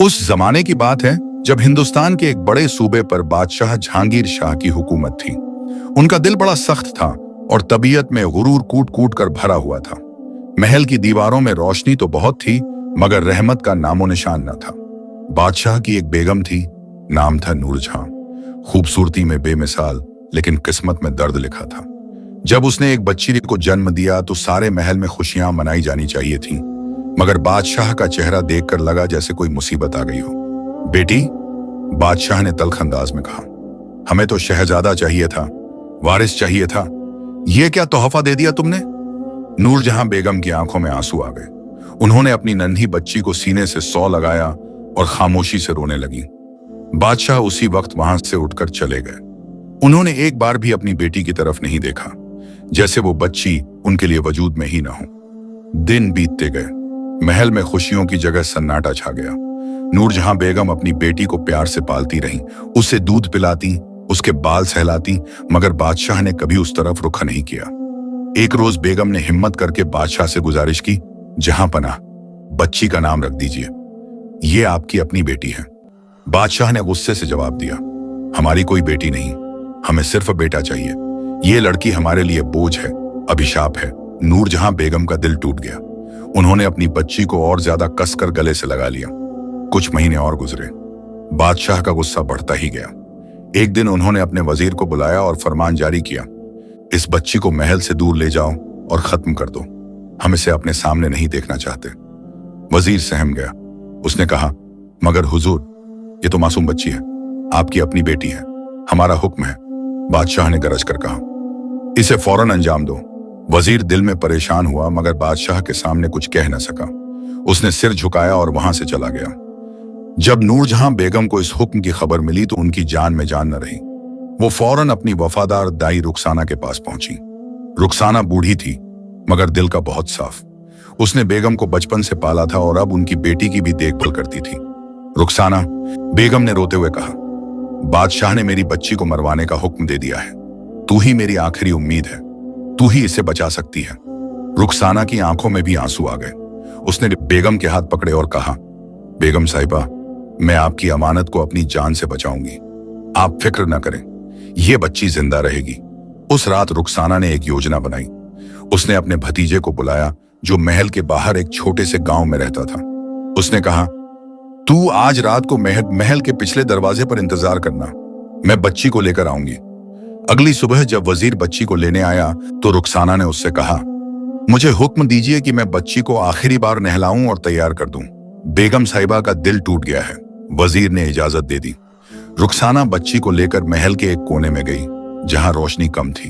उस जमाने की बात है जब हिंदुस्तान के एक बड़े सूबे पर बादशाह जहांगीर शाह की हुकूमत थी। उनका दिल बड़ा सख्त था और तबीयत में गुरूर कूट कूट कर भरा हुआ था। महल की दीवारों में रोशनी तो बहुत थी, मगर रहमत का नामो निशान न था। बादशाह की एक बेगम थी, नाम था नूरजहां। खूबसूरती में बेमिसाल, लेकिन किस्मत में दर्द लिखा था। जब उसने एक बच्ची को जन्म दिया तो सारे महल में खुशियां मनाई जानी चाहिए थी, मगर बादशाह का चेहरा देखकर लगा जैसे कोई मुसीबत आ गई हो। बेटी, बादशाह ने तल्ख अंदाज में कहा, हमें तो शहजादा चाहिए था, वारिस चाहिए था। ये क्या तोहफा दे दिया तुमने? नूरजहां बेगम की आंखों में आंसू आ गए। उन्होंने अपनी नन्ही बच्ची को सीने से सौ लगाया और खामोशी से रोने लगी। बादशाह उसी वक्त वहां से उठकर चले गए। उन्होंने एक बार भी अपनी बेटी की तरफ नहीं देखा, जैसे वो बच्ची उनके लिए वजूद में ही ना हो। दिन बीतते गए, महल में खुशियों की जगह सन्नाटा छा गया। नूरजहां बेगम अपनी बेटी को प्यार से पालती रहीं, उसे दूध पिलाती, उसके बाल सहलाती, मगर बादशाह ने कभी उस तरफ रुख नहीं किया। एक रोज बेगम ने हिम्मत करके बादशाह से गुजारिश की, जहां पनाह, बच्ची का नाम रख दीजिए, ये आपकी अपनी बेटी है। बादशाह ने गुस्से से जवाब दिया, हमारी कोई बेटी नहीं, हमें सिर्फ बेटा चाहिए। ये लड़की हमारे लिए बोझ है, अभिशाप है। नूरजहां बेगम का दिल टूट गया। उन्होंने अपनी बच्ची को और ज्यादा कसकर गले से लगा लिया। कुछ महीने और गुजरे, बादशाह का गुस्सा बढ़ता ही गया। एक दिन उन्होंने अपने वजीर को बुलाया और फरमान जारी किया, इस बच्ची को महल से दूर ले जाओ और खत्म कर दो, हम इसे अपने सामने नहीं देखना चाहते। वजीर सहम गया। उसने कहा, मगर हुजूर, ये तो मासूम बच्ची है, आपकी अपनी बेटी है, हमारा हुक्म है। बादशाह ने गरज कर कहा, इसे फौरन अंजाम दो। वजीर दिल में परेशान हुआ, मगर बादशाह के सामने कुछ कह न सका। उसने सिर झुकाया और वहां से चला गया। जब नूरजहां बेगम को इस हुक्म की खबर मिली तो उनकी जान में जान न रही। वो फौरन अपनी वफादार दाई रुखसाना के पास पहुंची। रुखसाना बूढ़ी थी, मगर दिल का बहुत साफ। उसने बेगम को बचपन से पाला था और अब उनकी बेटी की भी देखभाल करती थी। रुखसाना, बेगम ने रोते हुए कहा, बादशाह ने मेरी बच्ची को मरवाने का हुक्म दे दिया है। तू ही मेरी आखिरी उम्मीद है, तू ही इसे बचा सकती है। रुखसाना की आंखों में भी आंसू आ गए। उसने बेगम के हाथ पकड़े और कहा, बेगम साहिबा, मैं आपकी अमानत को अपनी जान से बचाऊंगी, आप फिक्र न करें, यह बच्ची जिंदा रहेगी। उस रात रुखसाना ने एक योजना बनाई। उसने अपने भतीजे को बुलाया, जो महल के बाहर एक छोटे से गांव में रहता था। उसने कहा, तू आज रात को महल के पिछले दरवाजे पर इंतजार करना, मैं बच्ची को लेकर आऊंगी। अगली सुबह जब वजीर बच्ची को लेने आया तो रुखसाना ने उससे कहा, मुझे हुक्म दीजिए कि मैं बच्ची को आखिरी बार नहलाऊं और तैयार कर दूं। बेगम साहिबा का दिल टूट गया है। वजीर ने इजाजत दे दी। रुखसाना बच्ची को लेकर महल के एक कोने में गई, जहां रोशनी कम थी।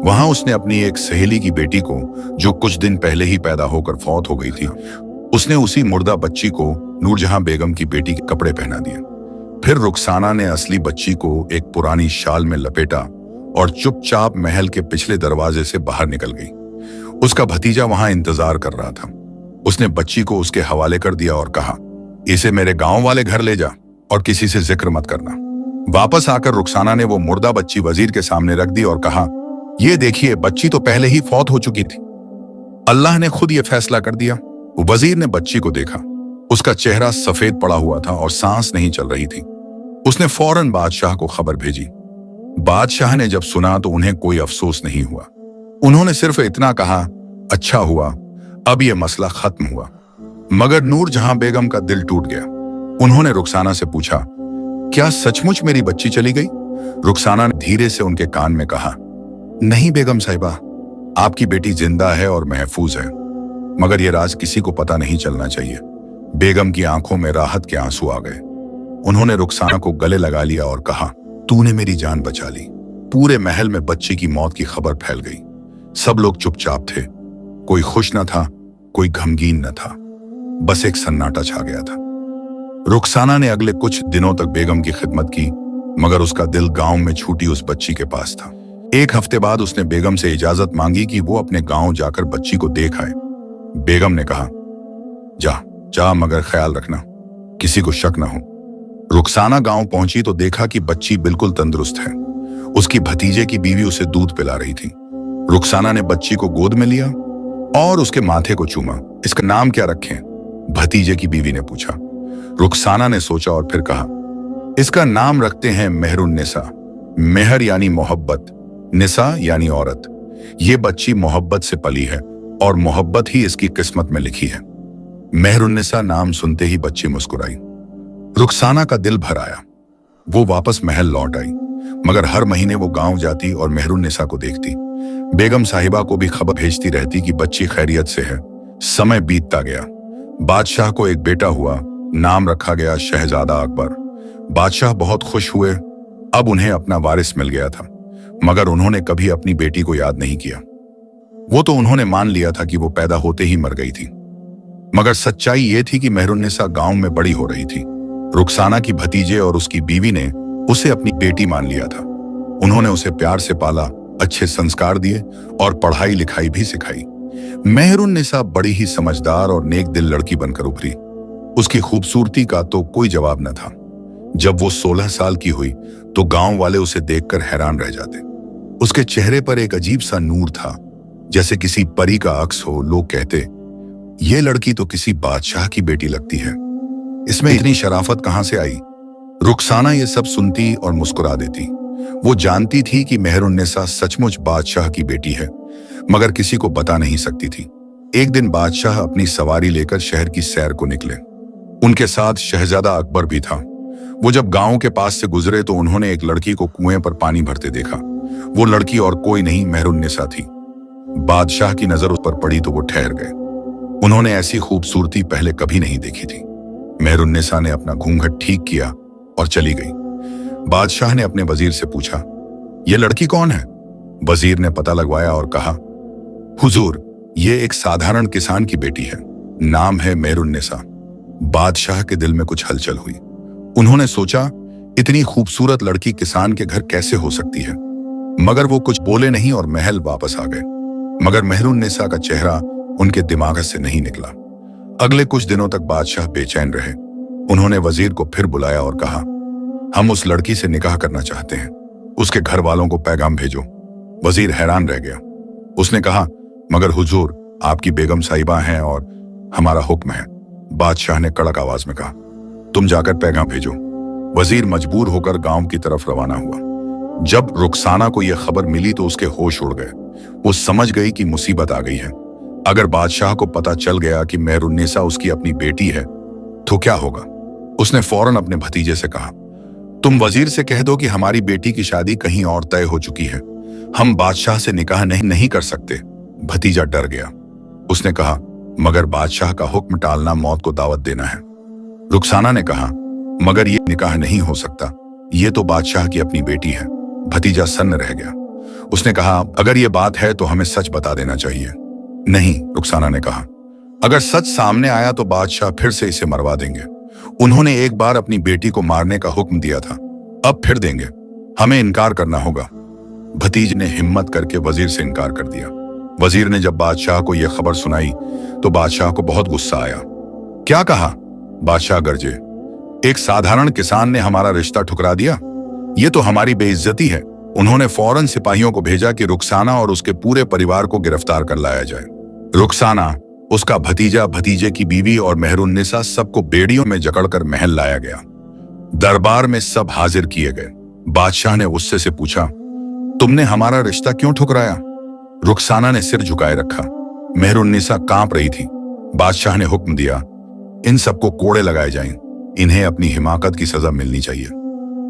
वहां उसने अपनी एक सहेली की बेटी को, जो कुछ दिन पहले ही पैदा होकर फौत हो गई थी, उसने उसी मुर्दा बच्ची को नूरजहां बेगम की बेटी के कपड़े पहना दिए। फिर रुखसाना ने असली बच्ची को एक पुरानी शाल में लपेटा और चुपचाप महल के पिछले दरवाजे से बाहर निकल गई। उसका भतीजा वहां इंतजार कर रहा था। उसने बच्ची को उसके हवाले कर दिया और कहा, इसे मेरे गांव वाले घर ले जा और किसी से जिक्र मत करना। वापस आकर रुखसाना ने वो मुर्दा बच्ची वजीर के सामने रख दी और कहा, ये देखिए, बच्ची तो पहले ही फौत हो चुकी थी, अल्लाह ने खुद ये फैसला कर दिया। वजीर ने बच्ची को देखा। उसका चेहरा सफेद पड़ा हुआ था और सांस नहीं चल रही थी। उसने फौरन बादशाह को खबर भेजी। बादशाह ने जब सुना तो उन्हें कोई अफसोस नहीं हुआ। उन्होंने सिर्फ इतना कहा, अच्छा हुआ, अब यह मसला खत्म हुआ। मगर नूरजहां बेगम का दिल टूट गया। उन्होंने रुखसाना से पूछा, क्या सचमुच मेरी बच्ची चली गई? रुखसाना ने धीरे से उनके कान में कहा, नहीं बेगम साहिबा, आपकी बेटी जिंदा है और महफूज है, मगर यह राज किसी को पता नहीं चलना चाहिए। बेगम की आंखों में राहत के आंसू आ गए। उन्होंने रुखसाना को गले लगा लिया और कहा, तूने मेरी जान बचा ली। पूरे महल में बच्ची की मौत की खबर फैल गई। सब लोग चुपचाप थे, कोई खुश न था, कोई गमगीन न था, बस एक सन्नाटा छा गया था। रुखसाना ने अगले कुछ दिनों तक बेगम की खिदमत की, मगर उसका दिल गांव में छूटी उस बच्ची के पास था। एक हफ्ते बाद उसने बेगम से इजाजत मांगी कि वो अपने गांव जाकर बच्ची को देख आए। बेगम ने कहा, जा, मगर ख्याल रखना, किसी को शक न हो। रुखसाना गांव पहुंची तो देखा कि बच्ची बिल्कुल तंदुरुस्त है। उसकी भतीजे की बीवी उसे दूध पिला रही थी। रुखसाना ने बच्ची को गोद में लिया और उसके माथे को चूमा। इसका नाम क्या रखें? भतीजे की बीवी ने पूछा। रुखसाना ने सोचा और फिर कहा, इसका नाम रखते हैं मेहरुन्निसा। मेहर यानी मोहब्बत, निसा यानी औरत। ये बच्ची मोहब्बत से पली है और मोहब्बत ही इसकी किस्मत में लिखी है। मेहरुन्निसा नाम सुनते ही बच्ची मुस्कुराई। रुखसाना का दिल भर आया। वो वापस महल लौट आई, मगर हर महीने वो गांव जाती और मेहरुन्निसा को देखती। बेगम साहिबा को भी खबर भेजती रहती कि बच्ची खैरियत से है। समय बीतता गया। बादशाह को एक बेटा हुआ, नाम रखा गया शहजादा अकबर। बादशाह बहुत खुश हुए। अब उन्हें अपना वारिस मिल गया था, मगर उन्होंने कभी अपनी बेटी को याद नहीं किया। वो तो उन्होंने मान लिया था कि वो पैदा होते ही मर गई थी, मगर सच्चाई ये थी कि मेहरुन्निसा गांव में बड़ी हो रही थी। रुखसाना की भतीजे और उसकी बीवी ने उसे अपनी बेटी मान लिया था। उन्होंने उसे प्यार से पाला, अच्छे संस्कार दिए और पढ़ाई लिखाई भी सिखाई। मेहरुन्निसा बड़ी ही समझदार और नेक दिल लड़की बनकर उभरी। उसकी खूबसूरती का तो कोई जवाब न था। जब वो 16 साल की हुई तो गांव वाले उसे देखकर हैरान रह जाते। उसके चेहरे पर एक अजीब सा नूर था, जैसे किसी परी का अक्स हो। लोग कहते, ये लड़की तो किसी बादशाह की बेटी लगती है, इसमें इतनी शराफत कहां से आई। रुखसाना ये सब सुनती और मुस्कुरा देती। वो जानती थी कि मेहरुन्निसा सचमुच बादशाह की बेटी है, मगर किसी को बता नहीं सकती थी। एक दिन बादशाह अपनी सवारी लेकर शहर की सैर को निकले। उनके साथ शहजादा अकबर भी था। वो जब गांव के पास से गुजरे तो उन्होंने एक लड़की को कुएं पर पानी भरते देखा। वो लड़की और कोई नहीं, मेहरुन्निसा थी। बादशाह की नजर उस पर पड़ी तो वो ठहर गए। उन्होंने ऐसी खूबसूरती पहले कभी नहीं देखी थी। मेहरुन्निसा ने अपना घूंघट ठीक किया और चली गई। बादशाह ने अपने वजीर से पूछा, ये लड़की कौन है? वजीर ने पता लगवाया और कहा, हुजूर, ये एक साधारण किसान की बेटी है, नाम है मेहरुन्निसा। बादशाह के दिल में कुछ हलचल हुई। उन्होंने सोचा, इतनी खूबसूरत लड़की किसान के घर कैसे हो सकती है, मगर वो कुछ बोले नहीं और महल वापस आ गए। मगर मेहरुन्निसा का चेहरा उनके दिमाग से नहीं निकला। अगले कुछ दिनों तक बादशाह बेचैन रहे। उन्होंने वजीर को फिर बुलाया और कहा, हम उस लड़की से निकाह करना चाहते हैं, उसके घर वालों को पैगाम भेजो। वजीर हैरान रह गया। उसने कहा, मगर हुजूर, आपकी बेगम साहिबा हैं और हमारा हुक्म है। बादशाह ने कड़क आवाज में कहा, तुम जाकर पैगाम भेजो। वजीर मजबूर होकर गांव की तरफ रवाना हुआ। जब रुखसाना को यह खबर मिली तो उसके होश उड़ गए। वो समझ गई कि मुसीबत आ गई है। अगर बादशाह को पता चल गया कि मेहरुन्निसा उसकी अपनी बेटी है तो क्या होगा? उसने फौरन अपने भतीजे से कहा, तुम वजीर से कह दो कि हमारी बेटी की शादी कहीं और तय हो चुकी है, हम बादशाह से निकाह नहीं कर सकते। भतीजा डर गया। उसने कहा, मगर बादशाह का हुक्म टालना मौत को दावत देना है। रुखसाना ने कहा, मगर ये निकाह नहीं हो सकता, ये तो बादशाह की अपनी बेटी है। भतीजा सन्न रह गया। उसने कहा, अगर ये बात है तो हमें सच बता देना चाहिए। नहीं, रुखसाना ने कहा, अगर सच सामने आया तो बादशाह फिर से इसे मरवा देंगे। उन्होंने एक बार अपनी बेटी को मारने का हुक्म दिया था, अब फिर देंगे। हमें इनकार करना होगा। भतीज ने हिम्मत करके वजीर से इनकार कर दिया। वजीर ने जब बादशाह को यह खबर सुनाई तो बादशाह को बहुत गुस्सा आया। क्या कहा? बादशाह गरजे, एक साधारण किसान ने हमारा रिश्ता ठुकरा दिया, ये तो हमारी बेइज्जती है। उन्होंने फौरन सिपाहियों को भेजा कि रुखसाना और उसके पूरे परिवार को गिरफ्तार कर लाया जाए। रुखसाना, उसका भतीजा, भतीजे की बीवी और मेहरुन्निसा सबको बेड़ियों में जकड़कर महल लाया गया। दरबार में सब हाजिर किए गए। बादशाह ने गुस्से से पूछा, तुमने हमारा रिश्ता क्यों ठुकराया? रुखसाना ने सिर झुकाए रखा। मेहरुन्निसा कांप रही थी। बादशाह ने हुक्म दिया, इन सबको कोड़े लगाए जाएं, इन्हें अपनी हिमाकत की सजा मिलनी चाहिए।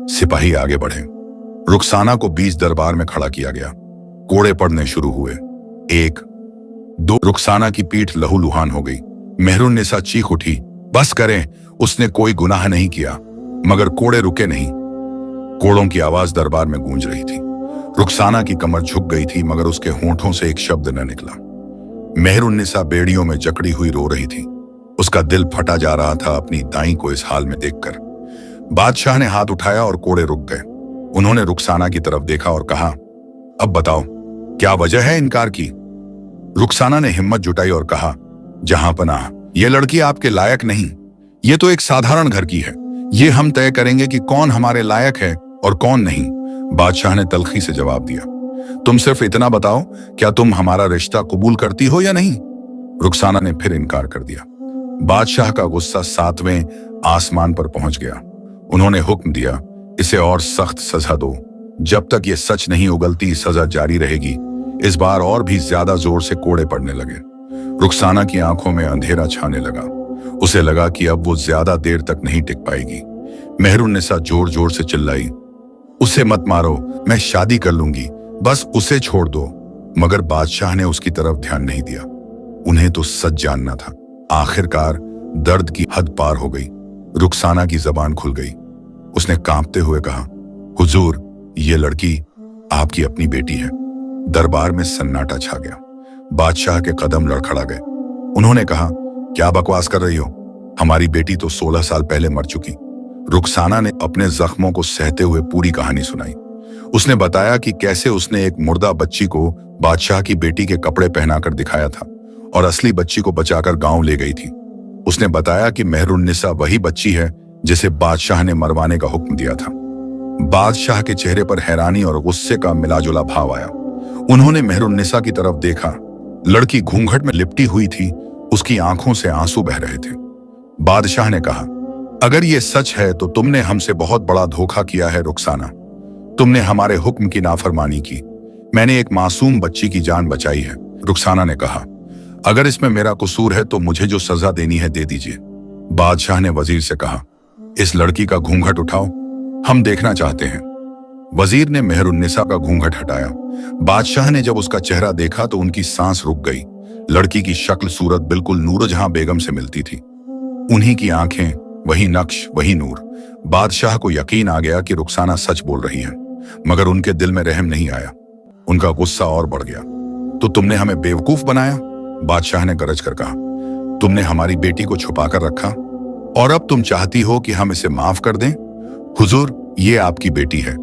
सिपाही आगे बढ़े। रुखसाना को बीच दरबार में खड़ा किया गया। कोड़े पड़ने शुरू हुए। 1, 2। रुखसाना की पीठ लहूलुहान हो गई। मेहरुन्निसा चीख उठी, बस करें, उसने कोई गुनाह नहीं किया। मगर कोड़े रुके नहीं। कोड़ों की आवाज दरबार में गूंज रही थी। रुखसाना की कमर झुक गई थी, मगर उसके होंठों से एक शब्द न निकला। मेहरुन्निसा बेड़ियों में जकड़ी हुई रो रही थी। उसका दिल फटा जा रहा था अपनी दाई को इस हाल में देखकर। बादशाह ने हाथ उठाया और कोड़े रुक गए। उन्होंने रुखसाना की तरफ देखा और कहा, अब बताओ, क्या वजह है इनकार की? रुखसाना ने हिम्मत जुटाई और कहा, जहांपनाह, ये लड़की आपके लायक नहीं। ये तो एक साधारण घर की है। ये हम तय करेंगे कि कौन हमारे लायक है और कौन नहीं। बादशाह ने तल्खी से जवाब दिया, तुम सिर्फ इतना बताओ, क्या तुम हमारा रिश्ता कबूल करती हो या नहीं? रुखसाना ने फिर इनकार कर दिया। बादशाह का गुस्सा 7वें आसमान पर पहुंच गया। उन्होंने हुक्म दिया, इसे और सख्त सजा दो। जब तक ये सच नहीं उगलती सजा जारी रहेगी। इस बार और भी ज्यादा जोर से कोड़े पड़ने लगे। रुखसाना की आंखों में अंधेरा छाने लगा। उसे लगा कि अब वो ज्यादा देर तक नहीं टिक पाएगी। मेहरुन्निसा जोर जोर से चिल्लाई, उसे मत मारो, मैं शादी कर लूंगी, बस उसे छोड़ दो। मगर बादशाह ने उसकी तरफ ध्यान नहीं दिया। उन्हें तो सच जानना था। आखिरकार दर्द की हद पार हो गई। रुखसाना की जबान खुल गई। उसने कांपते हुए कहा, हुजूर, ये लड़की आपकी अपनी बेटी है। दरबार में सन्नाटा छा गया। बादशाह के कदम लड़खड़ा गए। उन्होंने कहा, क्या बकवास कर रही हो? हमारी बेटी तो 16 साल पहले मर चुकी। रुखसाना ने अपने जख्मों को सहते हुए पूरी कहानी सुनाई। उसने बताया कि कैसे उसने एक मुर्दा बच्ची को बादशाह की बेटी के कपड़े पहनाकर दिखाया था और असली बच्ची को बचाकर गांव ले गई थी। उसने बताया कि मेहरुन्निसा वही बच्ची है जिसे बादशाह ने मरवाने का हुक्म दिया था। बादशाह के चेहरे पर हैरानी और गुस्से का मिलाजुला भाव आया। उन्होंने मेहरुन्निसा की तरफ देखा। लड़की घूंघट में लिपटी हुई थी। उसकी आंखों से आंसू बह रहे थे। बादशाह ने कहा, अगर ये सच है तो तुमने हमसे बहुत बड़ा धोखा किया है रुखसाना। तुमने हमारे हुक्म की नाफरमानी की। मैंने एक मासूम बच्ची की जान बचाई है। रुखसाना ने कहा, अगर इसमें मेरा कसूर है तो मुझे जो सजा देनी है दे दीजिए। बादशाह ने वजीर से कहा, इस लड़की का घूंघट उठाओ, हम देखना चाहते हैं। वजीर ने मेहरुन्निसा का घूंघट हटाया। बादशाह ने जब उसका चेहरा देखा तो उनकी सांस रुक गई। लड़की की शक्ल सूरत बिल्कुल नूरजहां बेगम से मिलती थी। उन्हीं की आंखें, वही नक्श, वही नूर। बादशाह को यकीन आ गया कि रुखसाना सच बोल रही है, मगर उनके दिल में रहम नहीं आया। उनका गुस्सा और बढ़ गया। तो तुमने हमें बेवकूफ बनाया, बादशाह ने गरज कर कहा। तुमने हमारी बेटी को छुपाकर रखा और अब तुम चाहती हो कि हम इसे माफ कर दें? हुजूर, ये आपकी बेटी है,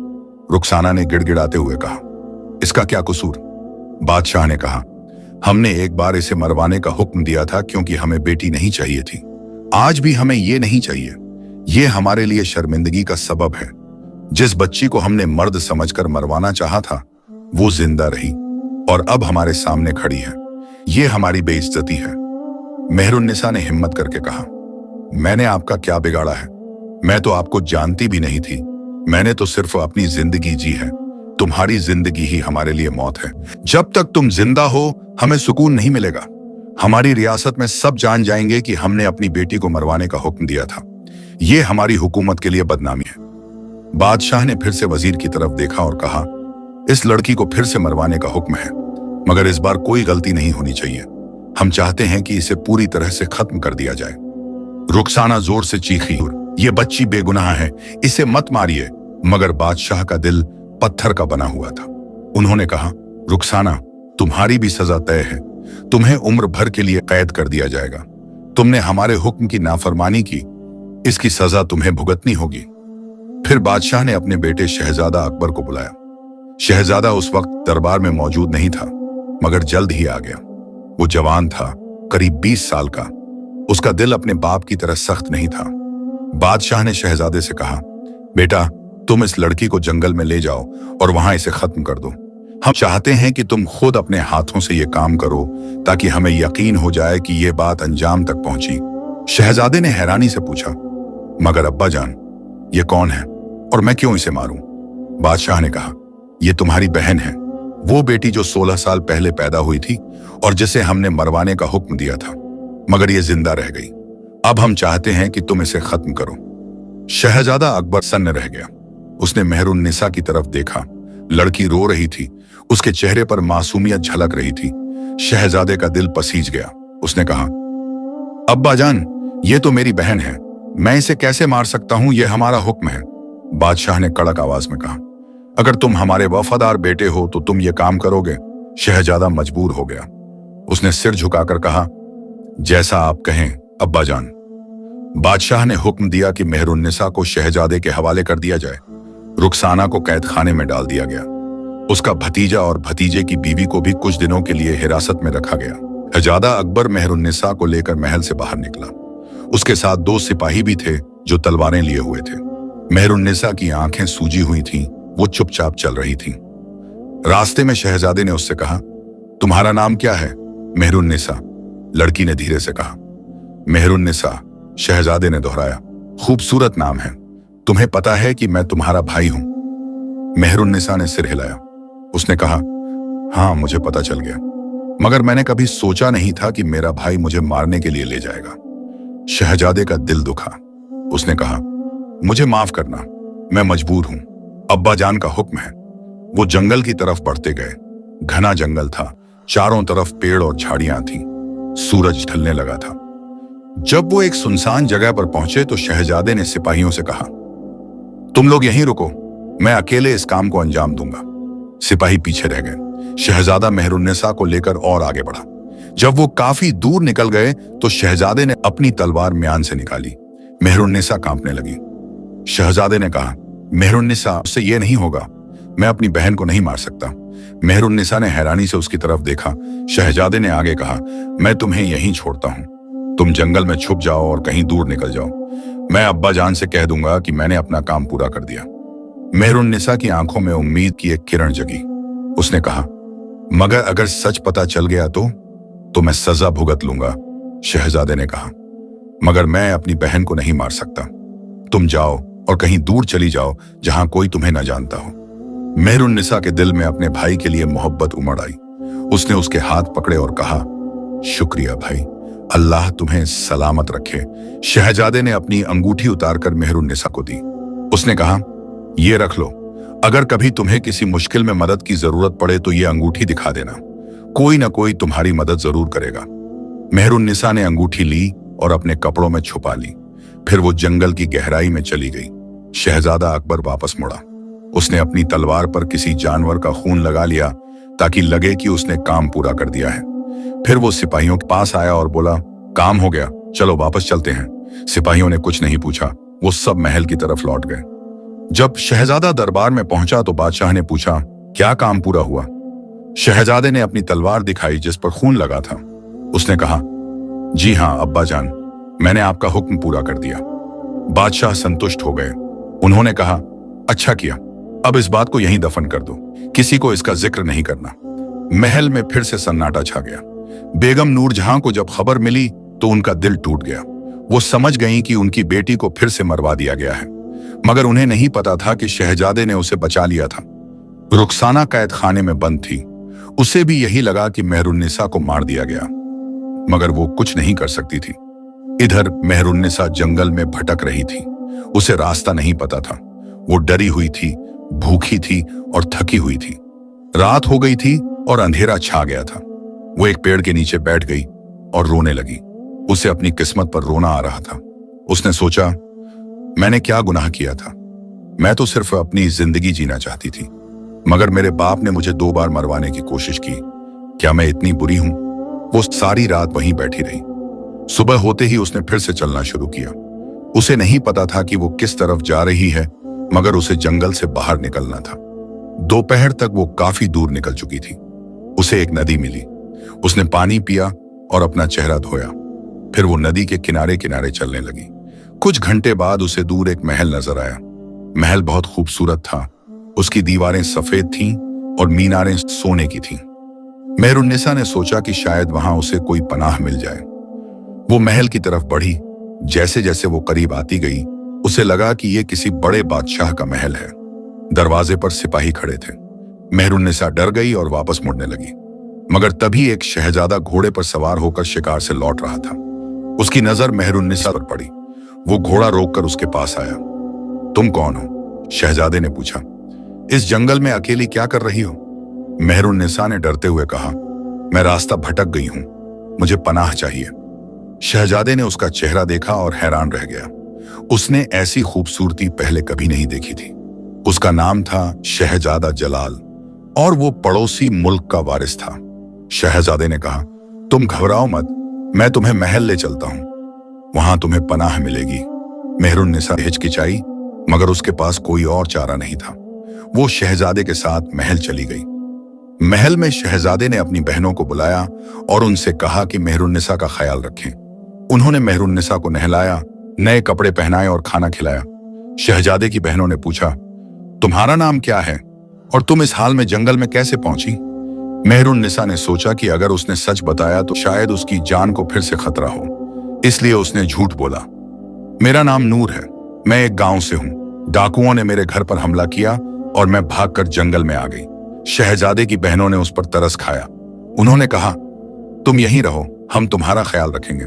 रुखसाना ने गिड़गिड़ाते हुए कहा। इसका क्या कसूर? बादशाह ने कहा, हमने एक बार इसे मरवाने का हुक्म दिया था क्योंकि हमें बेटी नहीं चाहिए थी। आज भी हमें ये नहीं चाहिए। ये हमारे लिए शर्मिंदगी का सबब है। जिस बच्ची को हमने मर्द समझकर मरवाना चाहा था वो जिंदा रही और अब हमारे सामने खड़ी है। ये हमारी बेइज्जती है। मेहरुन्निसा ने हिम्मत करके कहा, मैंने आपका क्या बिगाड़ा है? मैं तो आपको जानती भी नहीं थी। मैंने तो सिर्फ अपनी जिंदगी जी है। तुम्हारी जिंदगी ही हमारे लिए मौत है। जब तक तुम जिंदा हो हमें सुकून नहीं मिलेगा। हमारी रियासत में सब जान जाएंगे कि हमने अपनी बेटी को मरवाने का हुक्म दिया था। ये हमारी हुकूमत के लिए बदनामी है। बादशाह ने फिर से वजीर की तरफ देखा और कहा, इस लड़की को फिर से मरवाने का हुक्म है, मगर इस बार कोई गलती नहीं होनी चाहिए। हम चाहते हैं कि इसे पूरी तरह से खत्म कर दिया जाए। रुखसाना जोर से चीखी, ये बच्ची बेगुनाह है, इसे मत मारिए। मगर बादशाह का दिल पत्थर का बना हुआ था। उन्होंने कहा, रुखसाना, तुम्हारी भी सजा तय है। तुम्हें उम्र भर के लिए कैद कर दिया जाएगा। तुमने हमारे हुक्म की नाफरमानी की, इसकी सजा तुम्हें भुगतनी होगी। फिर बादशाह ने अपने बेटे शहजादा अकबर को बुलाया। शहजादा उस वक्त दरबार में मौजूद नहीं था, मगर जल्द ही आ गया। वो जवान था, करीब 20 साल का। उसका दिल अपने बाप की तरह सख्त नहीं था। बादशाह ने शहजादे से कहा, बेटा, तुम इस लड़की को जंगल में ले जाओ और वहां इसे खत्म कर दो। हम चाहते हैं कि तुम खुद अपने हाथों से ये काम करो ताकि हमें यकीन हो जाए कि ये बात अंजाम तक पहुंची। शहजादे ने हैरानी से पूछा, मगर अब्बा जान, ये कौन है और मैं क्यों इसे मारूं? बादशाह ने कहा, ये तुम्हारी बहन है, वो बेटी जो 16 साल पहले पैदा हुई थी और जिसे हमने मरवाने का हुक्म दिया था, मगर ये जिंदा रह गई। अब हम चाहते हैं कि तुम इसे खत्म करो। शहजादा अकबर सन्न रह गया। उसने मेहरुन्निसा की तरफ देखा। लड़की रो रही थी। उसके चेहरे पर मासूमियत झलक रही थी। शहजादे का दिल पसीज गया। उसने कहा, अब्बा जान, ये तो मेरी बहन है, मैं इसे कैसे मार सकता हूं? यह हमारा हुक्म है। बादशाह ने कड़क आवाज में कहा, अगर तुम हमारे वफादार बेटे हो तो तुम ये काम करोगे? शहजादा मजबूर हो गया। उसने सिर झुकाकर कहा, जैसा आप कहें अब्बा जान। बादशाह ने हुक्म दिया कि मेहरुन्निसा को शहजादे के हवाले कर दिया जाए। रुखसाना को कैद खाने में डाल दिया गया। उसका भतीजा और भतीजे की बीवी को भी कुछ दिनों के लिए हिरासत में रखा गया। शहजादा अकबर मेहरुन्निसा को लेकर महल से बाहर निकला। उसके साथ 2 सिपाही भी थे जो तलवारें लिए हुए थे। मेहरुन्निसा की आंखें सूजी हुई थीं। वो चुपचाप चल रही थीं। रास्ते में शहजादे ने उससे कहा, तुम्हारा नाम क्या है? मेहरुन्निसा, लड़की ने धीरे से कहा। मेहरुन्निसा, शहजादे ने दोहराया। खूबसूरत नाम है। तुम्हें पता है कि मैं तुम्हारा भाई हूं? मेहरुन्निसा ने सिर हिलाया। उसने कहा, हाँ मुझे पता चल गया, मगर मैंने कभी सोचा नहीं था कि मेरा भाई मुझे मारने के लिए ले जाएगा। शहजादे का दिल दुखा। उसने कहा, मुझे माफ करना, मैं मजबूर हूं, अब्बा जान का हुक्म है। वो जंगल की तरफ बढ़ते गए। घना जंगल था, चारों तरफ पेड़ और झाड़ियां थीं। सूरज ढलने लगा था। जब वो एक सुनसान जगह पर पहुंचे तो शहजादे ने सिपाहियों से कहा, तुम लोग यहीं रुको, मैं अकेले इस काम को अंजाम दूंगा। सिपाही पीछे रह गए। शहजादा मेहरुन्निसा को लेकर और आगे बढ़ा। जब वो काफी दूर निकल गए तो शहजादे ने अपनी तलवार म्यान से निकाली। मेहरुन्निसा कांपने लगी। शहजादे ने कहा, मेहरुन्निसा, उससे ये नहीं होगा, मैं अपनी बहन को नहीं मार सकता। मेहरुन्निसा ने हैरानी से उसकी तरफ देखा। शहजादे ने आगे कहा, मैं तुम्हें यहीं छोड़ता हूं, तुम जंगल में छुप जाओ और कहीं दूर निकल जाओ। मैं अब्बा जान से कह दूंगा कि मैंने अपना काम पूरा कर दिया। मेहरुन्निसा की आंखों में उम्मीद की एक किरण जगी। उसने कहा, मगर अगर सच पता चल गया तो मैं सजा भुगत लूंगा। शहजादे ने कहा, मगर मैं अपनी बहन को नहीं मार सकता। तुम जाओ और कहीं दूर चली जाओ जहां कोई तुम्हें न जानता हो। मेहरुन्निसा के दिल में अपने भाई के लिए मोहब्बत उमड़ आई। उसने उसके हाथ पकड़े और कहा, शुक्रिया भाई, अल्लाह तुम्हें सलामत रखे। शहजादे ने अपनी अंगूठी उतारकर मेहरुन्निसा को दी। उसने कहा, ये रख लो, अगर कभी तुम्हें किसी मुश्किल में मदद की जरूरत पड़े तो ये अंगूठी दिखा देना, कोई ना कोई तुम्हारी मदद जरूर करेगा। मेहरुन्निसा ने अंगूठी ली और अपने कपड़ों में छुपा ली। फिर वो जंगल की गहराई में चली गई। शहजादा अकबर वापस मुड़ा। उसने अपनी तलवार पर किसी जानवर का खून लगा लिया ताकि लगे कि उसने काम पूरा कर दिया है। फिर वो सिपाहियों के पास आया और बोला, काम हो गया, चलो वापस चलते हैं। सिपाहियों ने कुछ नहीं पूछा, वो सब महल की तरफ लौट गए। जब शहजादा दरबार में पहुंचा तो बादशाह ने पूछा, क्या काम पूरा हुआ? शहजादे ने अपनी तलवार दिखाई जिस पर खून लगा था। उसने कहा, जी हां अब्बा जान, मैंने आपका हुक्म पूरा कर दिया। बादशाह संतुष्ट हो गए। उन्होंने कहा, अच्छा किया, अब इस बात को यहीं दफन कर दो, किसी को इसका जिक्र नहीं करना। महल में फिर से सन्नाटा छा गया। बेगम नूरजहां को जब खबर मिली तो उनका दिल टूट गया। वो समझ गईं कि उनकी बेटी को फिर से मरवा दिया गया है, मगर उन्हें नहीं पता था कि शहजादे ने उसे बचा लिया था। रुखसाना कैद खाने में बंद थी। उसे भी यही लगा कि मेहरुन्निसा को मार दिया गया, मगर वो कुछ नहीं कर सकती थी। इधर मेहरुन्निसा जंगल में भटक रही थी। उसे रास्ता नहीं पता था। वो डरी हुई थी, भूखी थी और थकी हुई थी। रात हो गई थी और अंधेरा छा गया था। वो एक पेड़ के नीचे बैठ गई और रोने लगी। उसे अपनी किस्मत पर रोना आ रहा था। उसने सोचा, मैंने क्या गुनाह किया था? मैं तो सिर्फ अपनी जिंदगी जीना चाहती थी, मगर मेरे बाप ने मुझे 2 बार मरवाने की कोशिश की। क्या मैं इतनी बुरी हूं? वो सारी रात वहीं बैठी रही। सुबह होते ही उसने फिर से चलना शुरू किया। उसे नहीं पता था कि वो किस तरफ जा रही है, मगर उसे जंगल से बाहर निकलना था। दोपहर तक वो काफी दूर निकल चुकी थी। उसे एक नदी मिली। उसने पानी पिया और अपना चेहरा धोया। फिर वो नदी के किनारे किनारे चलने लगी। कुछ घंटे बाद उसे दूर एक महल नजर आया। महल बहुत खूबसूरत था। उसकी दीवारें सफेद थीं और मीनारें सोने की थीं। मेहरुन्निसा ने सोचा कि शायद वहां उसे कोई पनाह मिल जाए। वो महल की तरफ बढ़ी। जैसे जैसे वो करीब आती गई, उसे लगा कि ये किसी बड़े बादशाह का महल है। दरवाजे पर सिपाही खड़े थे। मेहरुन्निसा डर गई और वापस मुड़ने लगी, मगर तभी एक शहजादा घोड़े पर सवार होकर शिकार से लौट रहा था। उसकी नजर मेहरुन्निसा पर पड़ी। वो घोड़ा रोककर उसके पास आया। तुम कौन हो? शहजादे ने पूछा। इस जंगल में अकेली क्या कर रही हो? मेहरुन्निसा ने डरते हुए कहा, मैं रास्ता भटक गई हूं, मुझे पनाह चाहिए। शहजादे ने उसका चेहरा देखा और हैरान रह गया। उसने ऐसी खूबसूरती पहले कभी नहीं देखी थी। उसका नाम था शहजादा जलाल और वो पड़ोसी मुल्क का वारिस था। शहजादे ने कहा, तुम घबराओ मत, मैं तुम्हें महल ले चलता हूं, वहां तुम्हें पनाह मिलेगी। मेहरुन्निसा हिचकिचाई, मगर उसके पास कोई और चारा नहीं था। वो शहजादे के साथ महल चली गई। महल में शहजादे ने अपनी बहनों को बुलाया और उनसे कहा कि मेहरुन्निसा का ख्याल रखें। उन्होंने मेहरुन्निसा को नहलाया, नए कपड़े पहनाए और खाना खिलाया। शहजादे की बहनों ने पूछा, तुम्हारा नाम क्या है और तुम इस हाल में जंगल में कैसे पहुंची? मेहरुन्निसा ने सोचा कि अगर उसने सच बताया तो शायद उसकी जान को फिर से खतरा हो। इसलिए उसने झूठ बोला। मेरा नाम नूर है, मैं एक गांव से हूं। डाकुओं ने मेरे घर पर हमला किया और मैं भागकर जंगल में आ गई। शहजादे की बहनों ने उस पर तरस खाया। उन्होंने कहा, तुम यहीं रहो, हम तुम्हारा ख्याल रखेंगे।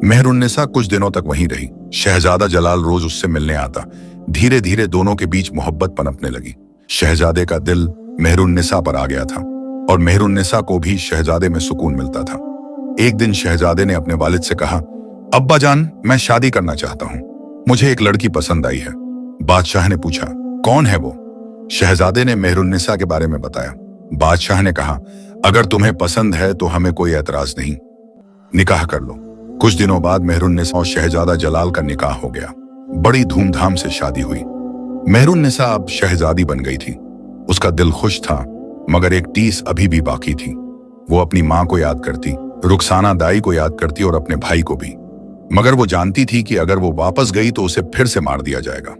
मेहरुन्निसा कुछ दिनों तक वहीं रही। शहजादा जलाल रोज उससे मिलने आता। धीरे धीरे दोनों के बीच मोहब्बत पनपने लगी। शहजादे का दिल मेहरुन्निसा पर आ गया था और मेहरुन्निसा को भी शहजादे में सुकून मिलता था। एक दिन शहजादे ने अपने वालिद से कहा, अब्बा जान, मैं शादी करना चाहता हूँ। मुझे एक लड़की पसंद आई है। बादशाह ने पूछा, कौन है वो? शहजादे ने मेहरुन्निसा के बारे में बताया। बादशाह ने कहा, अगर तुम्हें पसंद है तो हमें कोई एतराज नहीं, निकाह कर लो। कुछ दिनों बाद मेहरुन्निसा और शहजादा जलाल का निकाह हो गया। बड़ी धूमधाम से शादी हुई। मेहरुन्निसा अब शहजादी बन गई थी। उसका दिल खुश था, मगर एक टीस अभी भी बाकी थी। वो अपनी माँ को याद करती, रुखसाना दाई को याद करती और अपने भाई को भी। मगर वो जानती थी कि अगर वो वापस गई तो उसे फिर से मार दिया जाएगा।